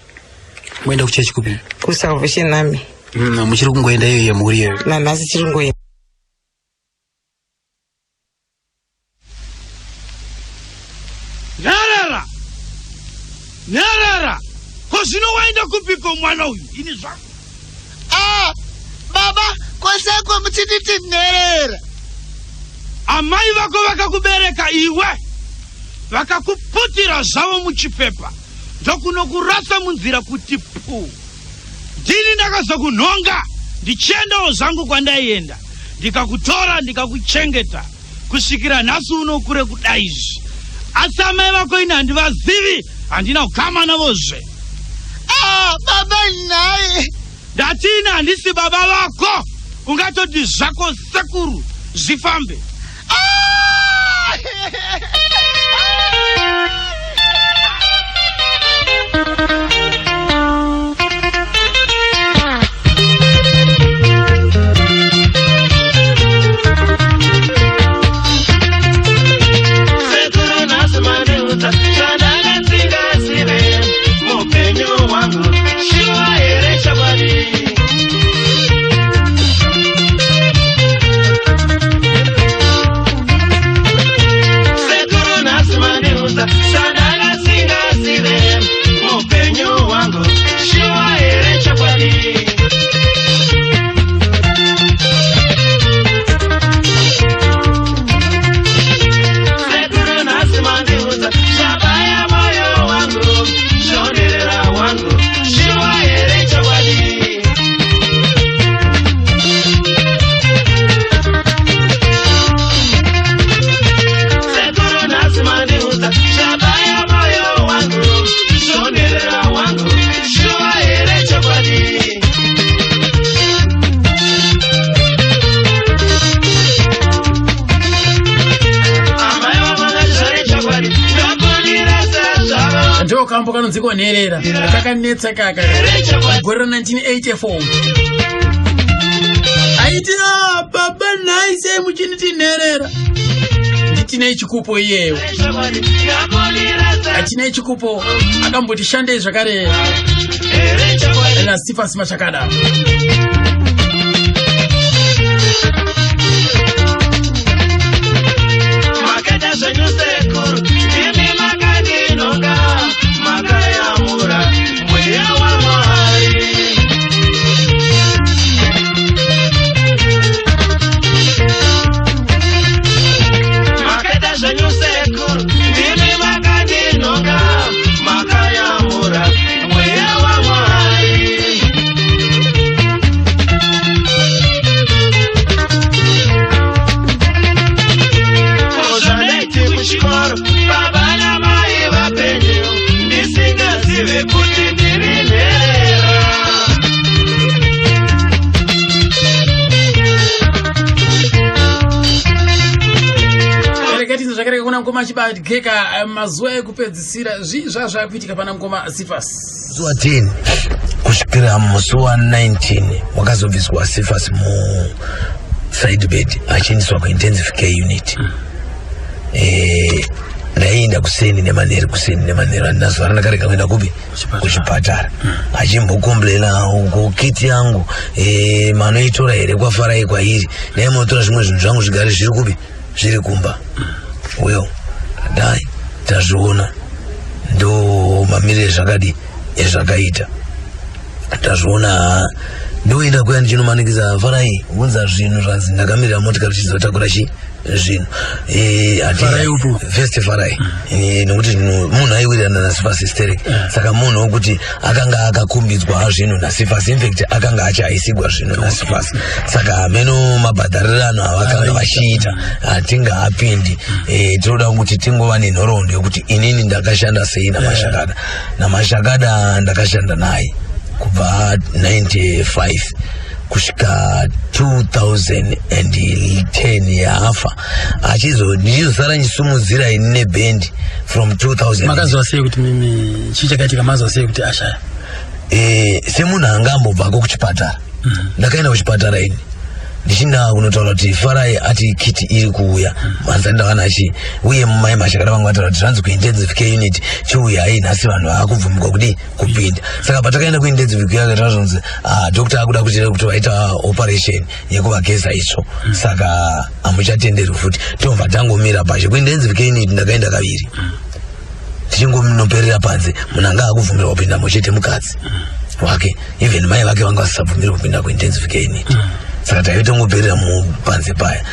moenda kuchechi kupi kusalvation army muchiri kungoenda iyo yemhuri iyoyo nanhasi chiri kungoenda Nyarara kozino waenda kupiko mwana uyu ini zvangu baba kwasako muchititi nherera amai vako vakakubereka iwe vakakuputira zvavo muchipepa ndokunokurasa munzira kuti pu ndini ndakazokunhonga ndichiendawo zvangu kwandaienda ndikakutora ndikakuchengeta kusvikira nhasi unokure kudaizvi asi amai vako ini handivazivi handina kukama navozve baba naye ndatini handisi baba vako ungatoti zvako sekuru zvifambe kambo kanonziko nherera kakanetsa kaka gore 1984 aiti baba naise muchiniti nherera nditinei chikupo iyeyo atinei chikupo akamboti shandei zvakare na Sifas Mashakada kuna mkoma chibadikeka mazuwa ekupedzisira zvazvakuitika pana mkoma Sifas zuwa 10 kusvikira muzuwa 19 wakazobviswa Sifas mu side bed achiendeswa ku intensive care unit ndaenda kuseni nemanheru andinazvara ndakarega kuenda kupi kuchipatara achimbokomblena uko kiti yangu manoitora here kwafarai kwairi naimotora zvimwe zvinhu zvangu zvigare zviri kupi zviri kumba well dai tazviona ndo mamirire zvakadi ezvakaita tazviona ndoenda kuya ndichinomanikidza farai unza zvinhu zvanzi ndakamirira motikari chizotakura zvinhu first farai nokuti munhu aiwirirana naSifas hysteric saka munhu wokuti akanga akakumbidzwa zvinhu naSifas infact akanga achaisigwa zvinhu naSifas saka meno mabhadharirano avakanga vachiita hatinga apindi tinoda kuti tingova nenhoroondo yokuti inini ndakashanda sei namashakada ndakashanda naye kubva 95 kusvika 2010 yafa ndichizosara ndichisumudzira ini nebhendi from 2000 makazwa sei kuti mimi chichakaitika mazwa sei kuti ashaya semunhu angambobvako kuchipatara ndakaenda kuchipatara ini ndichinda kunotaura kuti farai ati kiti iri kuuya manzandavana achi uye mumai mashakada vangu vataura kuti zvanzi kuintensive care unit chiuya ai nhasi vanhu vaakubvumirwa kudi kupinda saka patakaenda kuintensive care akataura zvonzi dokta akuda kuti vaita operation yekuvageza itsvo saka hamuchatenderwi futi tobva tangomira pashe kuintensive care unit ndakaenda kaviri tichingominoperera panze munhu anga akubvumirwa kupinda muchete mukadzi wake even mai vake vanga vasisabvumirwa kupinda kuintensive care unit saka taitongoperera mupanze paya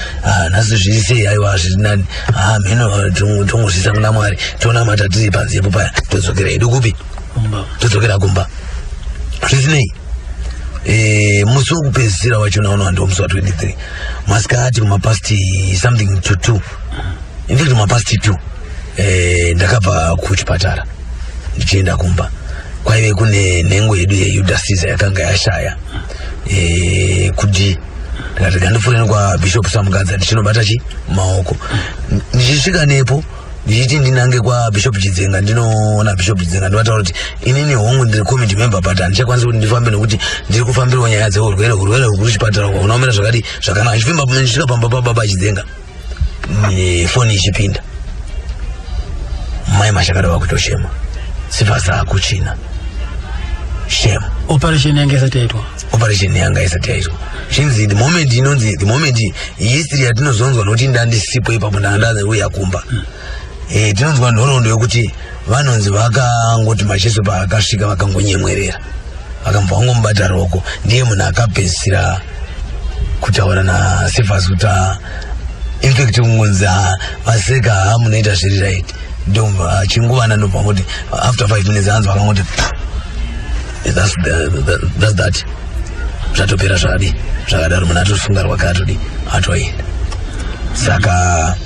nhasi zviri sei aiwa zviri nani mheno tongozvisa kuna Mwari tonamata tiri panzepo paya todzokera hedu kupi todzokera kumba zvisinei musi wokupedzisira wachona uno ndo musi wa23 masikati kumapasti something to 2 in fact mapasti 2 ndakabva kuchipatara ndichienda kumba kwaive kune nhengo yedu yeYudasisa yakanga yashaya kuti ndikati ndandifureni kwa Bishop Samugadza ndichinobata maoko ndichisvika nepo ndichiti ndinange kwa Bishop Chidzenga ndinoona Bishop Chidzenga ndivataura kuti inini hongu ndiri committee member but handichakwanisi kuti ndifambe nokuti ndiri kufambirawo nyaya dzeurwere huri chipatara unaomera zvakadi zvakanaka ndichisvika pamba paBaba Chidzenga foni ichipinda mai mashakada vakutoshema Sifas akuchina shame operation yanga isati yaitwa chinzi the moment history yatinozonzwa nokuti ndandisipo ipapo ndandauya kumba tinonzwa nhoroondo yokuti vanonzi vakangoti macheso paakasvika vakangonyemwerera vakambva vangomubata roko ndiye munhu akapedzisira kutaura naSifas kuti infact kungonzi vaseka hamunoita zviri right ndomva chinguvana ndomva kuti after 5 minutes hanzi vakangoti that's that zvatopera zvadi zvakadaro munhu atosunga rwakatodi atoenda saka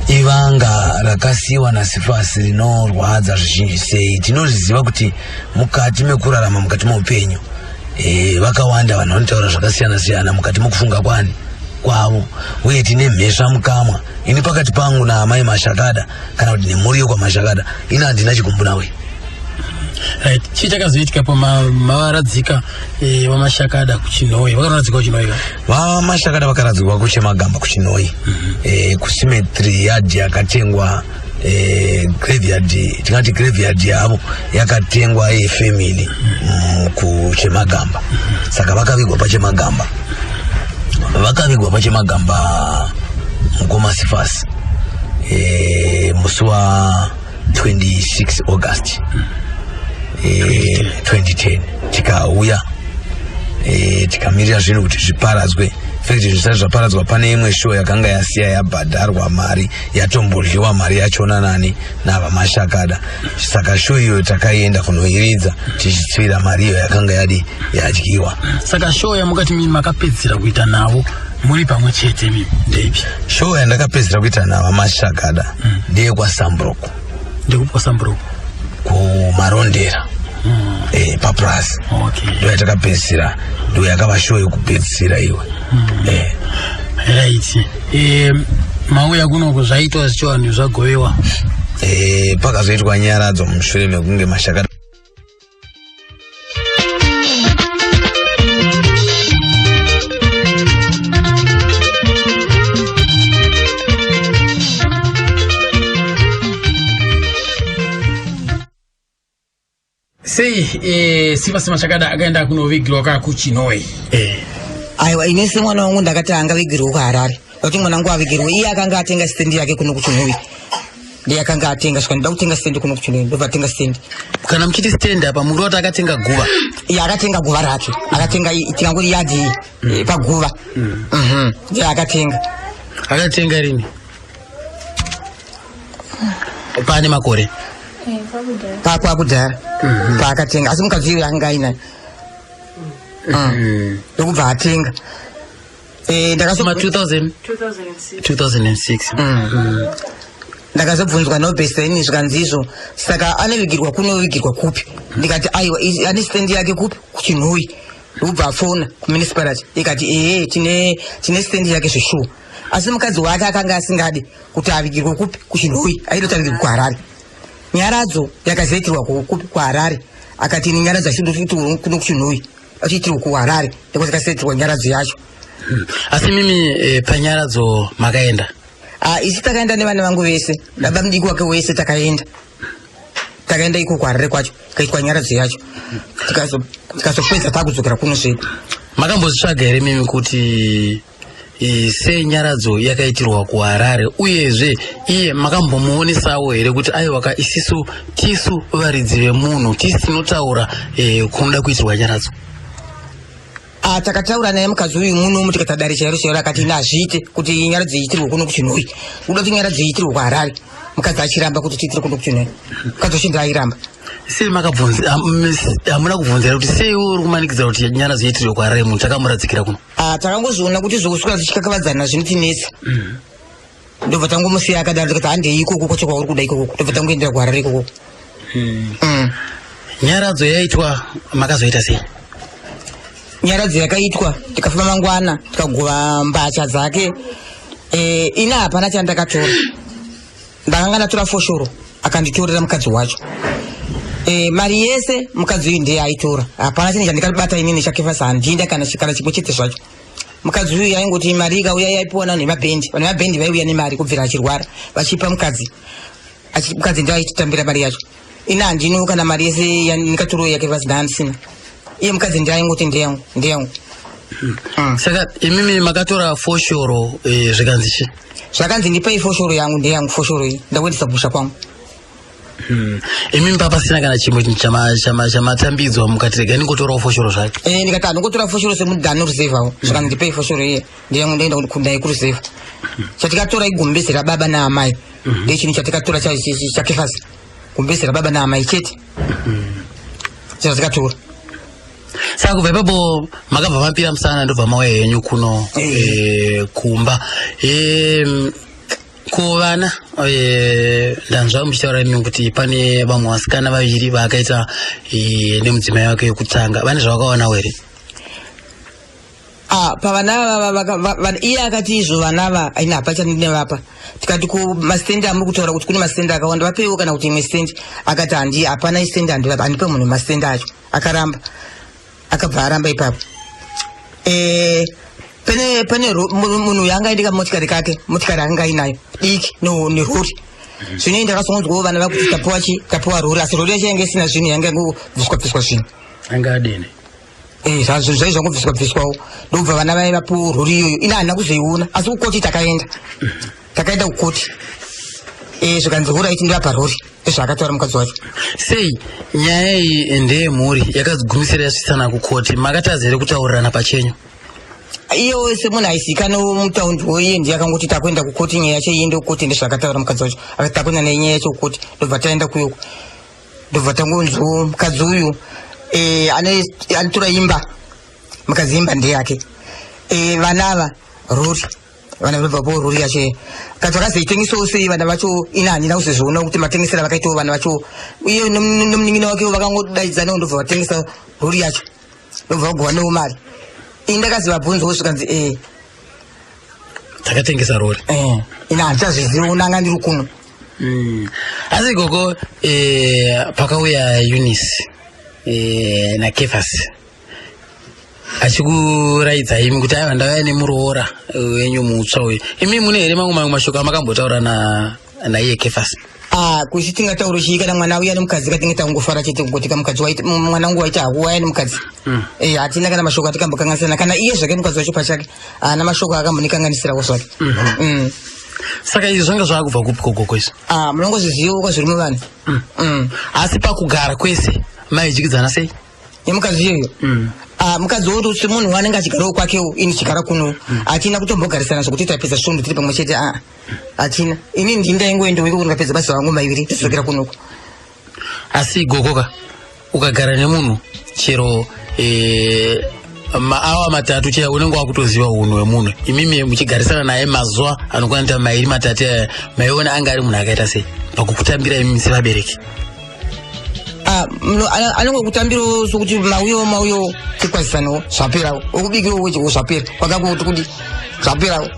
ivanga rakasiyiwa naSifas rinorwadza zvizhinji sei tinozviziva kuti mukati mekurarama mukati meupenyu vakawanda vanhu vanotaura zvakasiyana siyana mukati mokufunga kwavo uye tine mhesva mukamwa ini pakati pangu naamai Mashakada kana kuti nemuriyo kwaMashakada ini handina chikumbu nawe right chichakazoitika po mavaradzika vaMashakada kuChinoi vakaradzikwa kuChinoi vaMashakada vakaradzikwa kuChemagamba kuChinoi kucemetery yard yakatengwa graveyard tingati graveyard yavo yakatengwa yefamily kuChemagamba saka vakavigwa pachemagamba mukoma Sifas musi wa 26 August 2010 tikauya tikamirira zvinhu kuti zviparadzwe fact zvisati zvaparadzwa pane imwe show yakanga yasiya yabhadharwa mari yatomboryiwa mari yachona nani navaMashakada saka show iyo takaienda kunoiridza tichitsvira mari iyo yakanga yadyiwa saka show yamukati mimi makapedzisira kuita navo muri pamwe chete ndeipi show yandakapedzisira kuita navaMashakada ndeyekwaSambroko ndekupwaSambroko kumarondera paPlus ndo yatakapedzisira ndo yakava show yekupedzisira iwe right mauya kunoko zvaitwa zvichiwanhu zvagovewa pakazoitwa nyaradzo mushure mekunge Mashakada sei Sifa Machakada akaenda kunovigirwa kakuChinoi. Aiwa inese mwana wangu ndakati angavigirwa kuHarare. Kuti mwana wangu avigirwa iye akanga atenga stand yake kuno kuChinoi. Ndiye akanga atenga saka ndida kutenga stand kuno kuChinoi ndobva atenga stand. Kana mchiti stand apa munhu wati akatenga guva. Iye akatenga guva rake. Akatenga tikangori yadhi paguva. Ndiye akatenga. Akatenga rini? Pane makore. Pakudhara. Paakatenga asi mukadzi uyu anga aina. Ndokubva atenga. Ndakasoma 2006. Ndakazobvunzwa nobheseni zvikanzizvo saka anovigirwa kunovigirwa kupi ndikati aiwa ane stand yake kupi kuChinoi ndobva afona kumunicipality ikati tine stand yake zveshuwa asi mukadzi wake akanga asingadi kuti avigirwe kupi kuChinoi aida kuti avigirwe kuHarare nyaradzo yakazoitirwa kupi kuHarare akati ini nyaradzo achidoitirwa kuno kuChinoi achiitirwa kuHarare ndiko dzakazoitirwa nyaradzo yacho. Asi mimi panyaradzo makaenda? Isi takaenda nevana vangu vese baba mudiki wake wese takaenda iko kuHarare kwacho kaitwa nyaradzo yacho tikazopedza takudzokera kuno zvedu. Makambozvitsvaga here mimi kuti sei nyaradzo yakaitirwa kuHarare uyezve iye makambomuonesawo here kuti aiwa isisu tisu varidzi vemunhu tisi tinotaura kunoda kuitirwa nyaradzo? Takataura naye mukadzi uyu muno tikatadare chairo akati nazviite kuti nyaradzo iitirwe kuno kuChinoi uda kuti nyaradzo iitirwe kuHarare mukadzi achiramba kuti tiitire kuno kuChinoi mukadzi wachinda airamba. Sei makabvunza hamuna kubvunzira kuti sei uri kumanikidza kuti nyaradzo iitirwe kuHarare munhu takamuradzikira kuno? Takangozviona kuti zvokuswera zvichikakavadzana zvinotinetsa ndobva tangomusiya akadaro tikati handei ikoko kwacho kwauri kuda ikoko ndobva tangoendera kuHarare ikoko. Nyaradzo yaitwa makazoita sei? Nyaradzo yakaitwa tikafamba mangwana tikagova mbatya dzake ina hapana chandakatora ndakanga ndatora foshoro akanditorera mukadzi wacho mari yese mukadzi uyu ndiye aitora hapana chinhu chandikabata inini chakefasa handinda kana chimwe chete zvacho. Mukadzi uyu aingoti mari ikauya yaipiwa vanhu vemabhendi vanhu vemabhendi vaiuya nemari kubvira achirwara vachipa mukadzi ndiye aititambira mari yacho ina handino kana mari yese yanikatoro yakefasa ndaandisina iye mukadzi ndiye aingoti ndeyangu. Saka imimi makatora foshoro zvikanzi chi? Zvakanzi ndipei foshoro yangu ndeyangu foshoro iyi ndakuendesa kusha kwangu. Imimi papasina kana chimwe chamatambidzwa mukati rega ningotorawo foshoro zvacho? Ndikati ndingotora foshoro semunhu anoruzevawo zvakanzi ndipei foshoro iye ndeyangu ndoenda kundai kuruzeva chatikatora igumbezi rababa naamai ndechinhu chatikatora chakefasi gumbezi rababa naamai chete chatikatora. Saka kubva ipapo makabva mapira musana ndobva mauya henyu kuno kumba kuvana ndanzva muchitaura imi kuti pane vamwe vasikana vaviri vaakaita nemudzimai wake wekutanga vane zvavakaonawo here? Pavana iye akati izvo vanava aina hapachanevapa tikati kumastendi amuri kutaura kuti kune mastendi akawanda vapeiwo kana kuti imwe stendi akati handi hapana istendi handipe munhu mastendi acho akaramba akabva aramba ipapo. Pane munhu yanga aindika motikari kake motikari anga ainayo diki nerori zvino ndakasongonzwawo vana vakuti tapiwa rori asi rori yacho yanga isina zvinhu yanga yangovhiswa zvinhu anga adini zvaizvangobviswawo ndobva vana vaivapiwo rori iyoyo ina handina kuzoiona asi kukoti takaenda kukoti zvikanzi hura iti ndivapa rori ezvaakataura mukadzi wacho. Sei nyaya iyi ndeyemhuri yakagumisira yasvisana kukoti makataza here kutaurirana pachenyu? Iyo semunhu aizikanwa mutaundiwo iye ndiye akangoti takuenda kukoti nyaya yacho iende kukoti ndezvaakataura mukadzi wacho akati takuenda naye nyaya yacho kukoti ndobva taenda kuyoko ndobva tangonzwawo mukadzi uyu anotora imba mukadzi imba ndeyake vanava rori vana vabvapo rori yacho kati vakazoitengesawo sei vana vacho ina handina kuzozviona kuti matengesera vakaitawo vana vacho uye nomunin'ina wakewo vakangodaidzanawo ndobva vatengesa rori yacho ndobva vagowanawo mari indakazivabvunzawo zvikanzi takatengesa rori ina handichazviziva unanga ndiri kuno. Asi ikoko pakauya Eunice nakefasi achikuraidza imi kuti aiwa ndauya nemuroora wenyu mutsva uyu imi mune here mamwe mashoko amakambotaura naiye kefasi? kuchitinga tauro chika na mwana uya nomukadzi katingeta ngofara chete ngotika mukadzi waita mwana wangu waita uya nomukadzi atina kana mashoko atikambokanganisana kana iye zvake mukadzi wacho pachake ana mashoko akambonekanganisira kwaswake saka izvi zvanga zvakubva kupi kogoko izvo munongozviziva kwazviri muvanhu asi pakugara kwese maidyidzana sei yemukadzi iyoyo mukadzi woto semunhu wanenge achigarawo kwakewo ini chigara kuno atina kutombogarisana zvokuti tapedza svondo tiri pamwe chete atina ini ndindaingoendoiko ndikapedza basa vangu mairi tidzokera kunoko asi gogoka ukagara nemunhu chero maawa matatu chaiwo unenge wakutoziva unhu hwemunhu imimi muchigarisana naye mazuva anokwanita mairi matatu maiona anga ari munhu akaita sei pakukutambira imimi sevabereki anongokutambirawo sokuti mauyo tikwazisanawo zvaperawo okubikirawo wechiwo zvapera kwakakuti kuti zvaperawo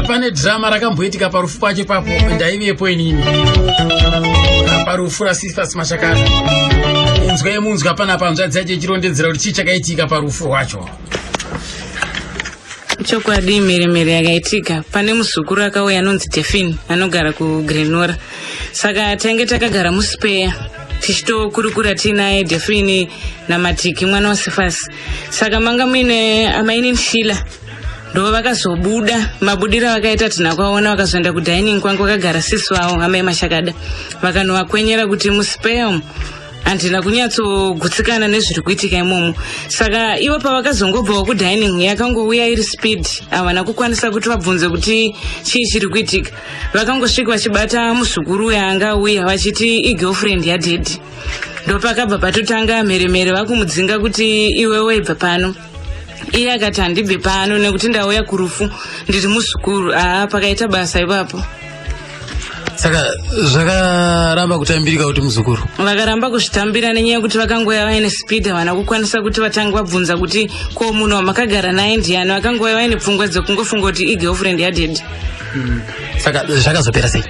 pane drama rakamboitika parufu pacho papo ndaivepo inini parufu rasifas mashakana inzwa yemunzwa pana panzvadzi yacho ichirondedzera kuti chii chakaitika parufu rwacho chokwadi mheremhere yakaitika pane muzukuru akauya anonzi Defin anogara kuGrenora saka tange takagara muspeya tichitokurukura tinaye Defin namatiki mwana wasifasi saka manga muine amaini Shila ndo vakazobuda mabudira vakaita tinakwaona vakazoenda kudining kwangu vakagara sisi wavo amai Mashakada vakanovakwenyera kuti muspeya handina kunyatsogutsikana nezviri kuitika imomo saka ivo pavakazongobvawo kudining yakangouya iri speed havana kukwanisa kuti vabvunze kuti chii chiri kuitika vakangosvika vachibata muzukuru uya angauya vachiti igirlfriend yadhedhi ndopakabva patotanga mheremhere vakumudzinga kuti iwe waibva pano iye akati handibve pano nekuti ndauya kurufu ndiri muzukuru pakaita basa ipapo saka zvakaramba kutambirika kuti muzukuru vakaramba kuzvitambira nenyaya yekuti vakangoya vaine speed havana kukwanisa kuti vatange vabvunza kuti ko munhu wamakagara naye ndiani vakangoya vaine pfungwa dzekungofunga kuti igirlfriend yadhedhi saka zvakazopera sei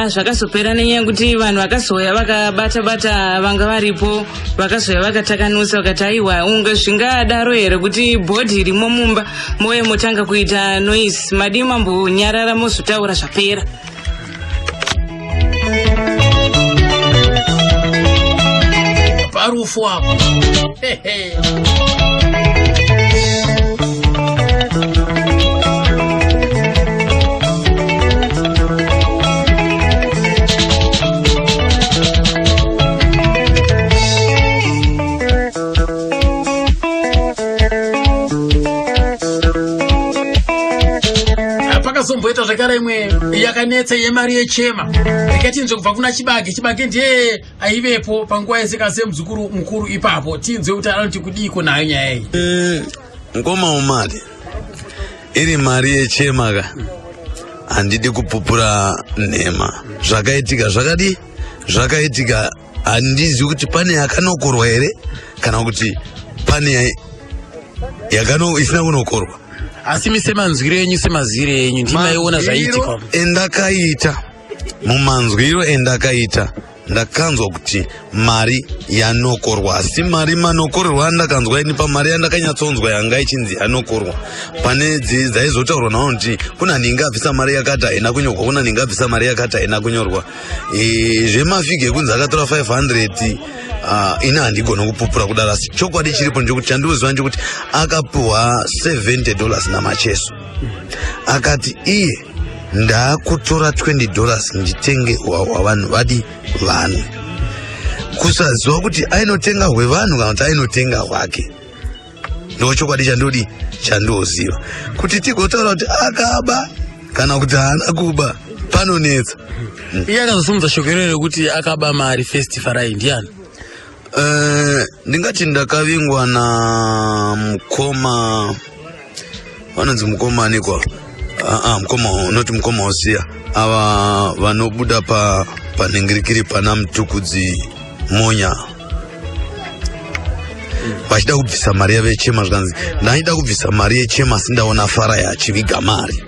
zvakazopera nenyaya yekuti vanhu vakazoya vakabata-bata vanga varipo vakazoya vakatakanusa vakati aiwa unge zvingadaro here kuti bhodhi irimo mumba moye motanga kuita noise madi mambonyarara mozotaura zvapera parufu apo pakazomboita zvakara imwe yakanetsa yemari yechema rikatinzwe kubva kuna chibage ndiye aivepo panguva yesekase muzukuru mukuru ipapo tinzwe kuti anoti kudiko nayo nyaya iyi ngoma umari iri mari yechema ka handidi kupupura nhema zvakaitika zvakaitika handizivi kuti pane yakanokorwa here kana kuti pane isina kunokorwa asi misemanzwiro enyu semazire enyu ndimaiona zvaiitika endakaita mumanzwiro endakaita ndakanzwa kuti mari yanokorwa asi mari manokorerwa andakanzwa ini pamari yandakanyatsonzwa yanga ichinzi yanokorwa pane dzaizotaurwa nawo kuti kuna ninga abvisa mari yakati haina kunyorwa kuna ninga abvisa mari yakati haina kunyorwa zvemafigi ekunzi akatora 500 ina handigona kupupura kudaro asi chokwadi chiripo ndechekuti chandiuziva ndechekuti akapiwa $70 namacheso akati iye ndaakutora $20 nditenge hwavanhu vadi vanhu kusaziva kuti ainotenga hwevanhu kana kuti ainotenga hwake ndo chokwadi chandioziva kuti tigotaura kuti akaba kana kuti haana kuba panonetsa iye akazosumudza shoko iroro rekuti akaba mari festival ndiani ndingati ndakavingwa na mukoma vanonzi mukoma anikwa mukoma unoti mukoma usiya ava vanobuda panhingirikiri pana mutukudzi monya vachida kubvisa mari yavechema zvikanzi ndaida kubvisa mari yechema asi ndaona fara yachiviga mari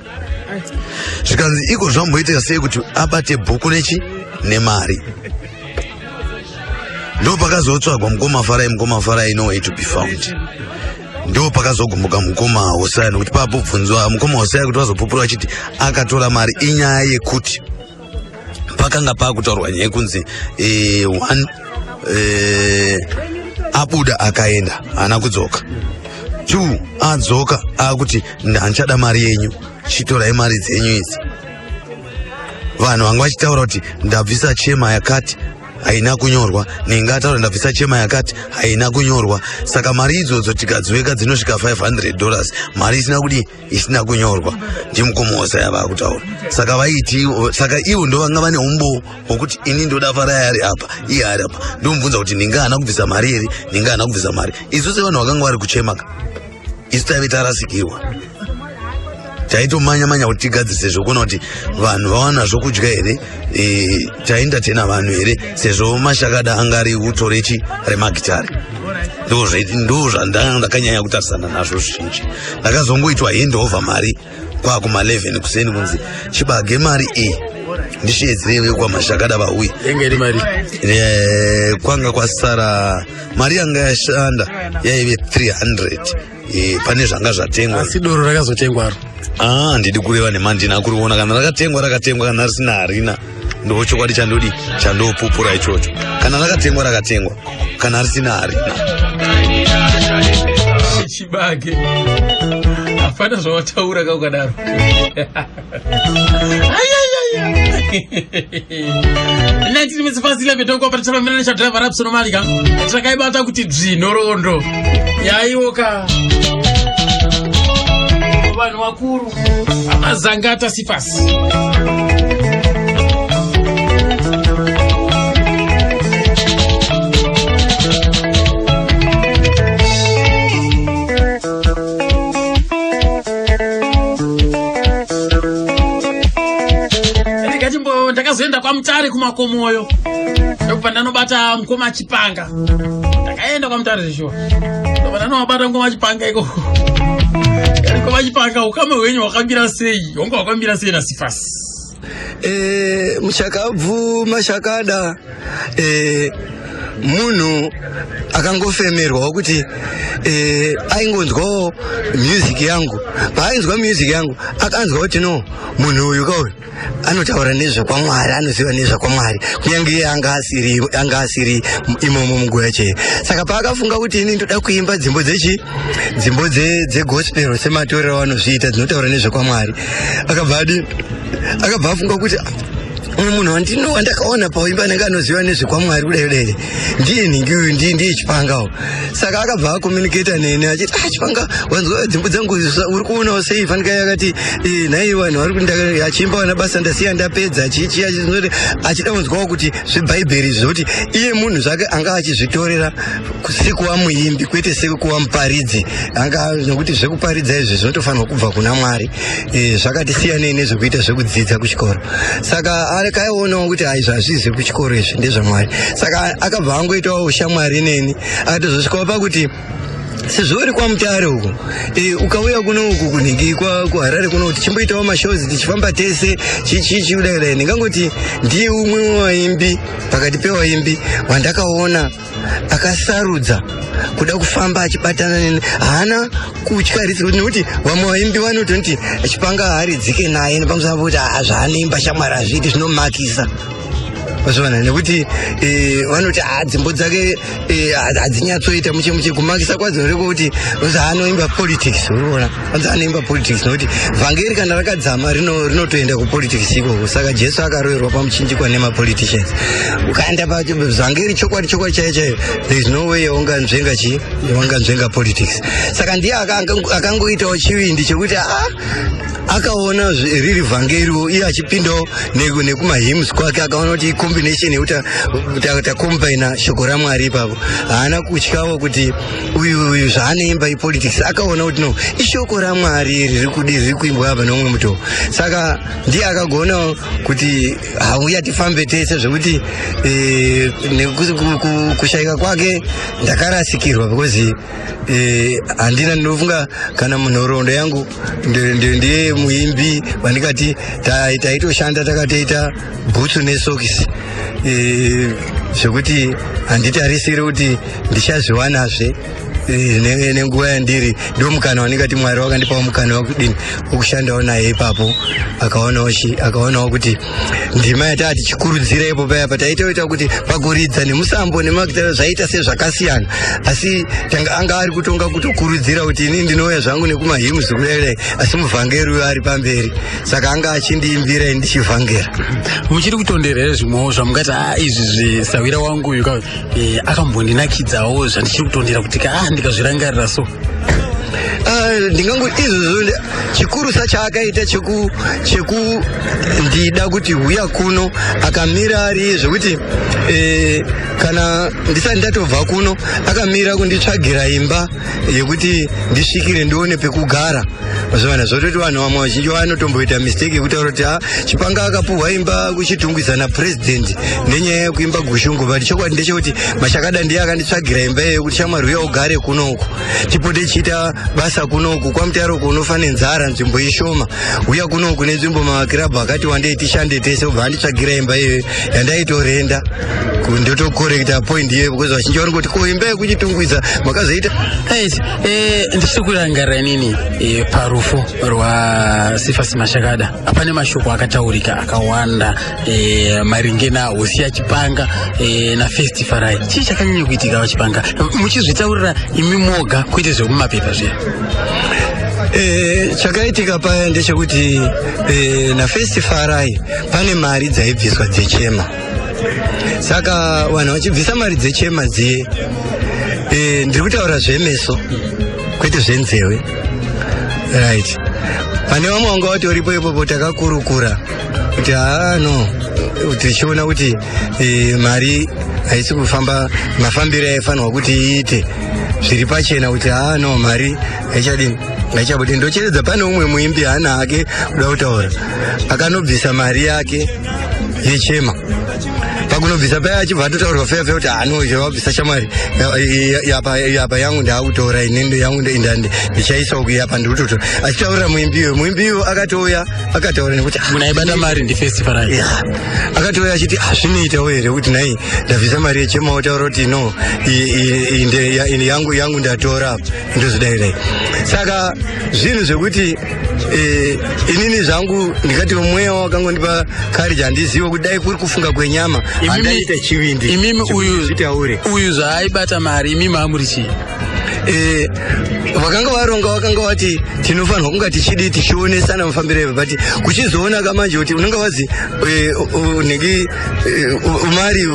zvikanzi iko zvamboitika sei kuti abate bhuku nemari ndo pakazotsvagwa mukoma farai no way to be found. Ndo pakazogumbuka mukoma Hosea nokuti papobvunzwa mukoma Hosea kuti vazopupura achiti akatora mari inyaya yekuti pakanga pakutaurwa nyaya yekunzi abuda akaenda haana kudzoka. 2 adzoka akuti handichada mari yenyu, chitorai mari dzenyu idzi. Vanhu vanga vachitaura kuti ndabvisa chema yakati haina kunyorwa, ningataura ndabvisa chema yakati haina kunyorwa. Saka mari idzodzo tikadziweka dzinosvika $500, mari isina kunyorwa. Ndimukoma Hosea vakutaura. Saka vaiti, saka ivo ndo vanga vane umbo hwokuti ini ndoda Farai ari apa, iye ari apa. Ndomubvunza kuti ninga hana kubvisa mari here, ninga hana kubvisa mari. Isu sevanhu vakanga vari kuchemaka, isu taive tarasikirwa. Taitomanya kuti tigadzise zvokuona kuti vanhu vawana zvokudya here, taenda tena vanhu here, sezvo Mashakada angari utorechi remagitari. Ndo zvandakanyanya kutarisana nazvo zvizhinji. Ndakazongoitwa handover mari kwakuma 11 kuseni kunzi chibage mari ndishedzere kwaMashakada vauye. Engeri mari Kwanga kwasara mari yanga yashanda yaive 300 pane zvanga zvatengwa. Asi doro rakazotengwa. Ndidi kureva nemandina kuriona kana rakatengwa kana risina harina. Ndo chokwadi chandopupura ichocho. Kana rakatengwa kana risina harina. Chibage afana zvawataura kaukadaro. Nati mitsipasile vitoko patara mena chadriver rapsono malika. Takaibata kuti dzvinorondo. Yaiwoka. Vanhu vakuru amazangata sifasi. Ndakazoenda kwaMutare kumakomoyo ndokubva ndanobata mukoma Chipanga. Ndakaenda kwaMutare zvisho ndobva ndanobata mukoma Chipanga iko. Mukoma Chipanga ukama hwenyu hwakambira sei? Honga hwakambira sei naSifasi? Muchakabvu Mashakada munhu akangofemerwa kuti aingonzwawo music yangu. Paainzwa music yangu akanzwa kuti no munhu uyu kauyu anotaura nezvekwamwari, anoziva nezvekwamwari kunyange anga asiri imomo munguva chaiyo. Saka paakafunga kuti ini ndoda kuimba dzimbo dzegospel sematorero vanozviita dzinotaura nezvekwamwari, akabva afunga kuti munhu wandakaona paimba nenge anoziva nezvekwamwari kudai ndiye nhingi uyu ndiye Chipangawo. Saka akabva akomuniketa nene achiti Chipanga wanzwa dzimbo dzangu uri kuonawo sei? Fanika yakati nhai vanhu vari kundaka achimba wana basa ndasiya ndapedza chichi achinoti achida kunzwawo kuti zvibhaibheri zvoti iye munhu zvake anga achizvitorera sekuva muimbi kwete sekuva muparidzi. Anga nokuti zvekuparidza izvi zvinotofanirwa kubva kuna Mwari. Zvakati siyanei nezvekuita zvekudzidza kuchikoro. Saka akaionawo kuti hazvizi kuchikoro izvi ndezvaMwari. Saka akabva angoitawo ushamwari neni akatozosvikawo pakuti sezvo uri kwaMutare uku ukauya kuno uku kunhingi kuHarare kuno kuti chimboitawo mashows tichifamba tese chichi kudai ndingangoti ndiye umwe wevaimbi pakati pevaimbi wandakaona akasarudza kuda kufamba achibatana neni. Haana kutyaritsa nekuti vamwe vaimbi vanoti Chipanga haaridzike naye nepamusana pokuti zvaanoimba shamwari hazviiti zvinomakisa. Mazvona nekuti vanoti dzimbo dzake hadzinyatsoita muche kumakisa kwadzo rekuti anoimba politics. Unoona anoimba politics nokuti vhangeri kana rakadzama rinotoenda kupolitics ikoko. Saka Jesu akaroverwa pamuchinjikwa nemapoliticians. Ukaenda pavhangeri chokwadi chaiyo there is no way wanganzvenga politics. Saka ndiye akangoitawo chivindi chekuti akaona riri vhangeriwo iye achipindawo nekumahymns kwake akaona kuti combination yekuti combine shoko raMwari ipapo. Haana kutyawo kuti uyu zvaanoimba ipolitics. Akaona kuti no ishoko raMwari riri kuimbwa apa neumwe mutoo. Saka ndiye akagonawo kuti hauya tifambe tese zvekuti kushayika kwake ndakarasikirwa because handina ndinofunga kana munhoroondo yangu ndiye muimbi wandikati taitoshanda takatoita bhutsu nesokisi zvekuti handitarisiri kuti ndichazviwanazve nenguva yandiri. Ndo mukana waningati Mwari wakandipawo mukana wakudini wokushandawo naye ipapo, akaonawo kuti ndima yatava tichikurudzira ipo paya pataitoita kuti pakuridza nemusambo nemakitara zvaita sezvakasiyana, asi anga ari kutonga kutokurudzira kuti ini ndinouya zvangu nekumahimzi kudai, asi muvhangeri uyo ari pamberi, saka anga achindiimbira ini ndichivhangera. Muchiri kutondera zvimwewo zvamungati izvi Sawira wangu uyu akambondinakidzawo zvandichiri kutondera kuti ndikazvirangarira so. Ndingangoti izvozvo chikurusa chaakaita chekundida kuti huya kuno akamira ari zvekuti kana ndisati ndatobva kuno akamira kunditsvagira imba yekuti ndisvikire ndione pekugara. Mazvana zvototi vanhu vamwe vazhinji vanotomboita mistake yekutaura kuti Chipanga akapuhwa imba kuchitungwiza napresident nenyaya yekuimba gushungu, but chokwadi ndechekuti Mashakada ndiye akanditsvagira imba iyoyo kuti shamwari uya ugare kunoku tipote tichiita basa kunoku. Kwamutaro kunofane nzara nzvimbo ishoma, uya kunoku nenzvimbo makirabhu akati wandei tishande tese, ubva anditsvagira imba iyoyo yandaitorenda ndotokorekta point iyeyo, because vazhinji vanongoti ko imba yekuchitungwiza makazoita. Ndichiri kurangarira nini parufu rwaSifasi Mashakada. Pane mashoko akataurika akawanda maringe nahosi yaChipanga naFirst Farai. Chii chakanyanya kuitika vaChipanga muchizvitaurira imi moga kuite zvekumapepa zviya? Chakaitika paya ndechekuti naFirst Farai pane mari dzaibviswa dzechema, saka vanhu vachibvisa mari dzechema dziye, ndiri kutaura zvemeso kwete zvenzeve, right? Pane vamwe vanga vatoripo ipopo takakurukura kuti no, tichiona kuti mari haisi kufamba mafambiro aifanirwa kuti iite zviri pachena, kuti no, mari haichadini haichabuti. Ndocheredza pane umwe muimbi hana hake kuda kutaura akanobvisa mari yake yechema. Pakunobvisa paya achibva atotaurwa fefe kuti wabvisa shamwari yapa yangu ndaakutora inendo yangu ndichaisawo kuyapa ndikutotora, achitaurira muimbiyo akatouya akataura nekuti munaibata mari ndiFirst Farai. Akatouya achiti zvinoitawo here kuti nai ndabvisa mari yechema, wotaura kuti no yangu ndatora ndozvidaidai. Saka zvinhu zvekuti inini zvangu ndikati mweya wakangondipa courage, handizivo kuti dai kuri kufunga kwenyama handaita chivindi. Imimi uyu zvaaibata mari imimi amuri chii? Vakanga varonga vakanga vati tinofanirwa kunga tichidi tichionesana mafambiro evo, but kuchizoona kamanje kuti unenge wazi negi mari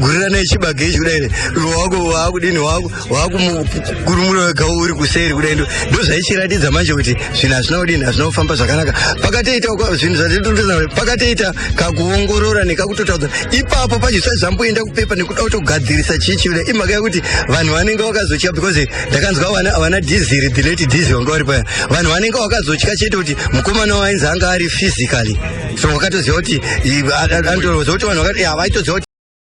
gurirana yechibage ichi kudai wakudini wakumurumura wega uri kuseri kudai, ndo zvaichiratidza manje kuti zvinhu hazvina kudini hazvina kufamba zvakanaka. Pakatoita zvinhu zvatitotoza pakatoita kakuongorora nekakutotaudza ipapo pachisai zvamboenda kupepa nekuda kutogadzirisa chichi kudai, imhaka yekuti vanhu vanenge vakazotya, because ndakanzwa vana dhiziri dileti dhizi vanga vari paya, vanhu vanenge vakazotya chete kuti mukomana wainzi anga ari physically, so wakatoziva kuti andoroza kuti vanhu vakati havaitoziva kuti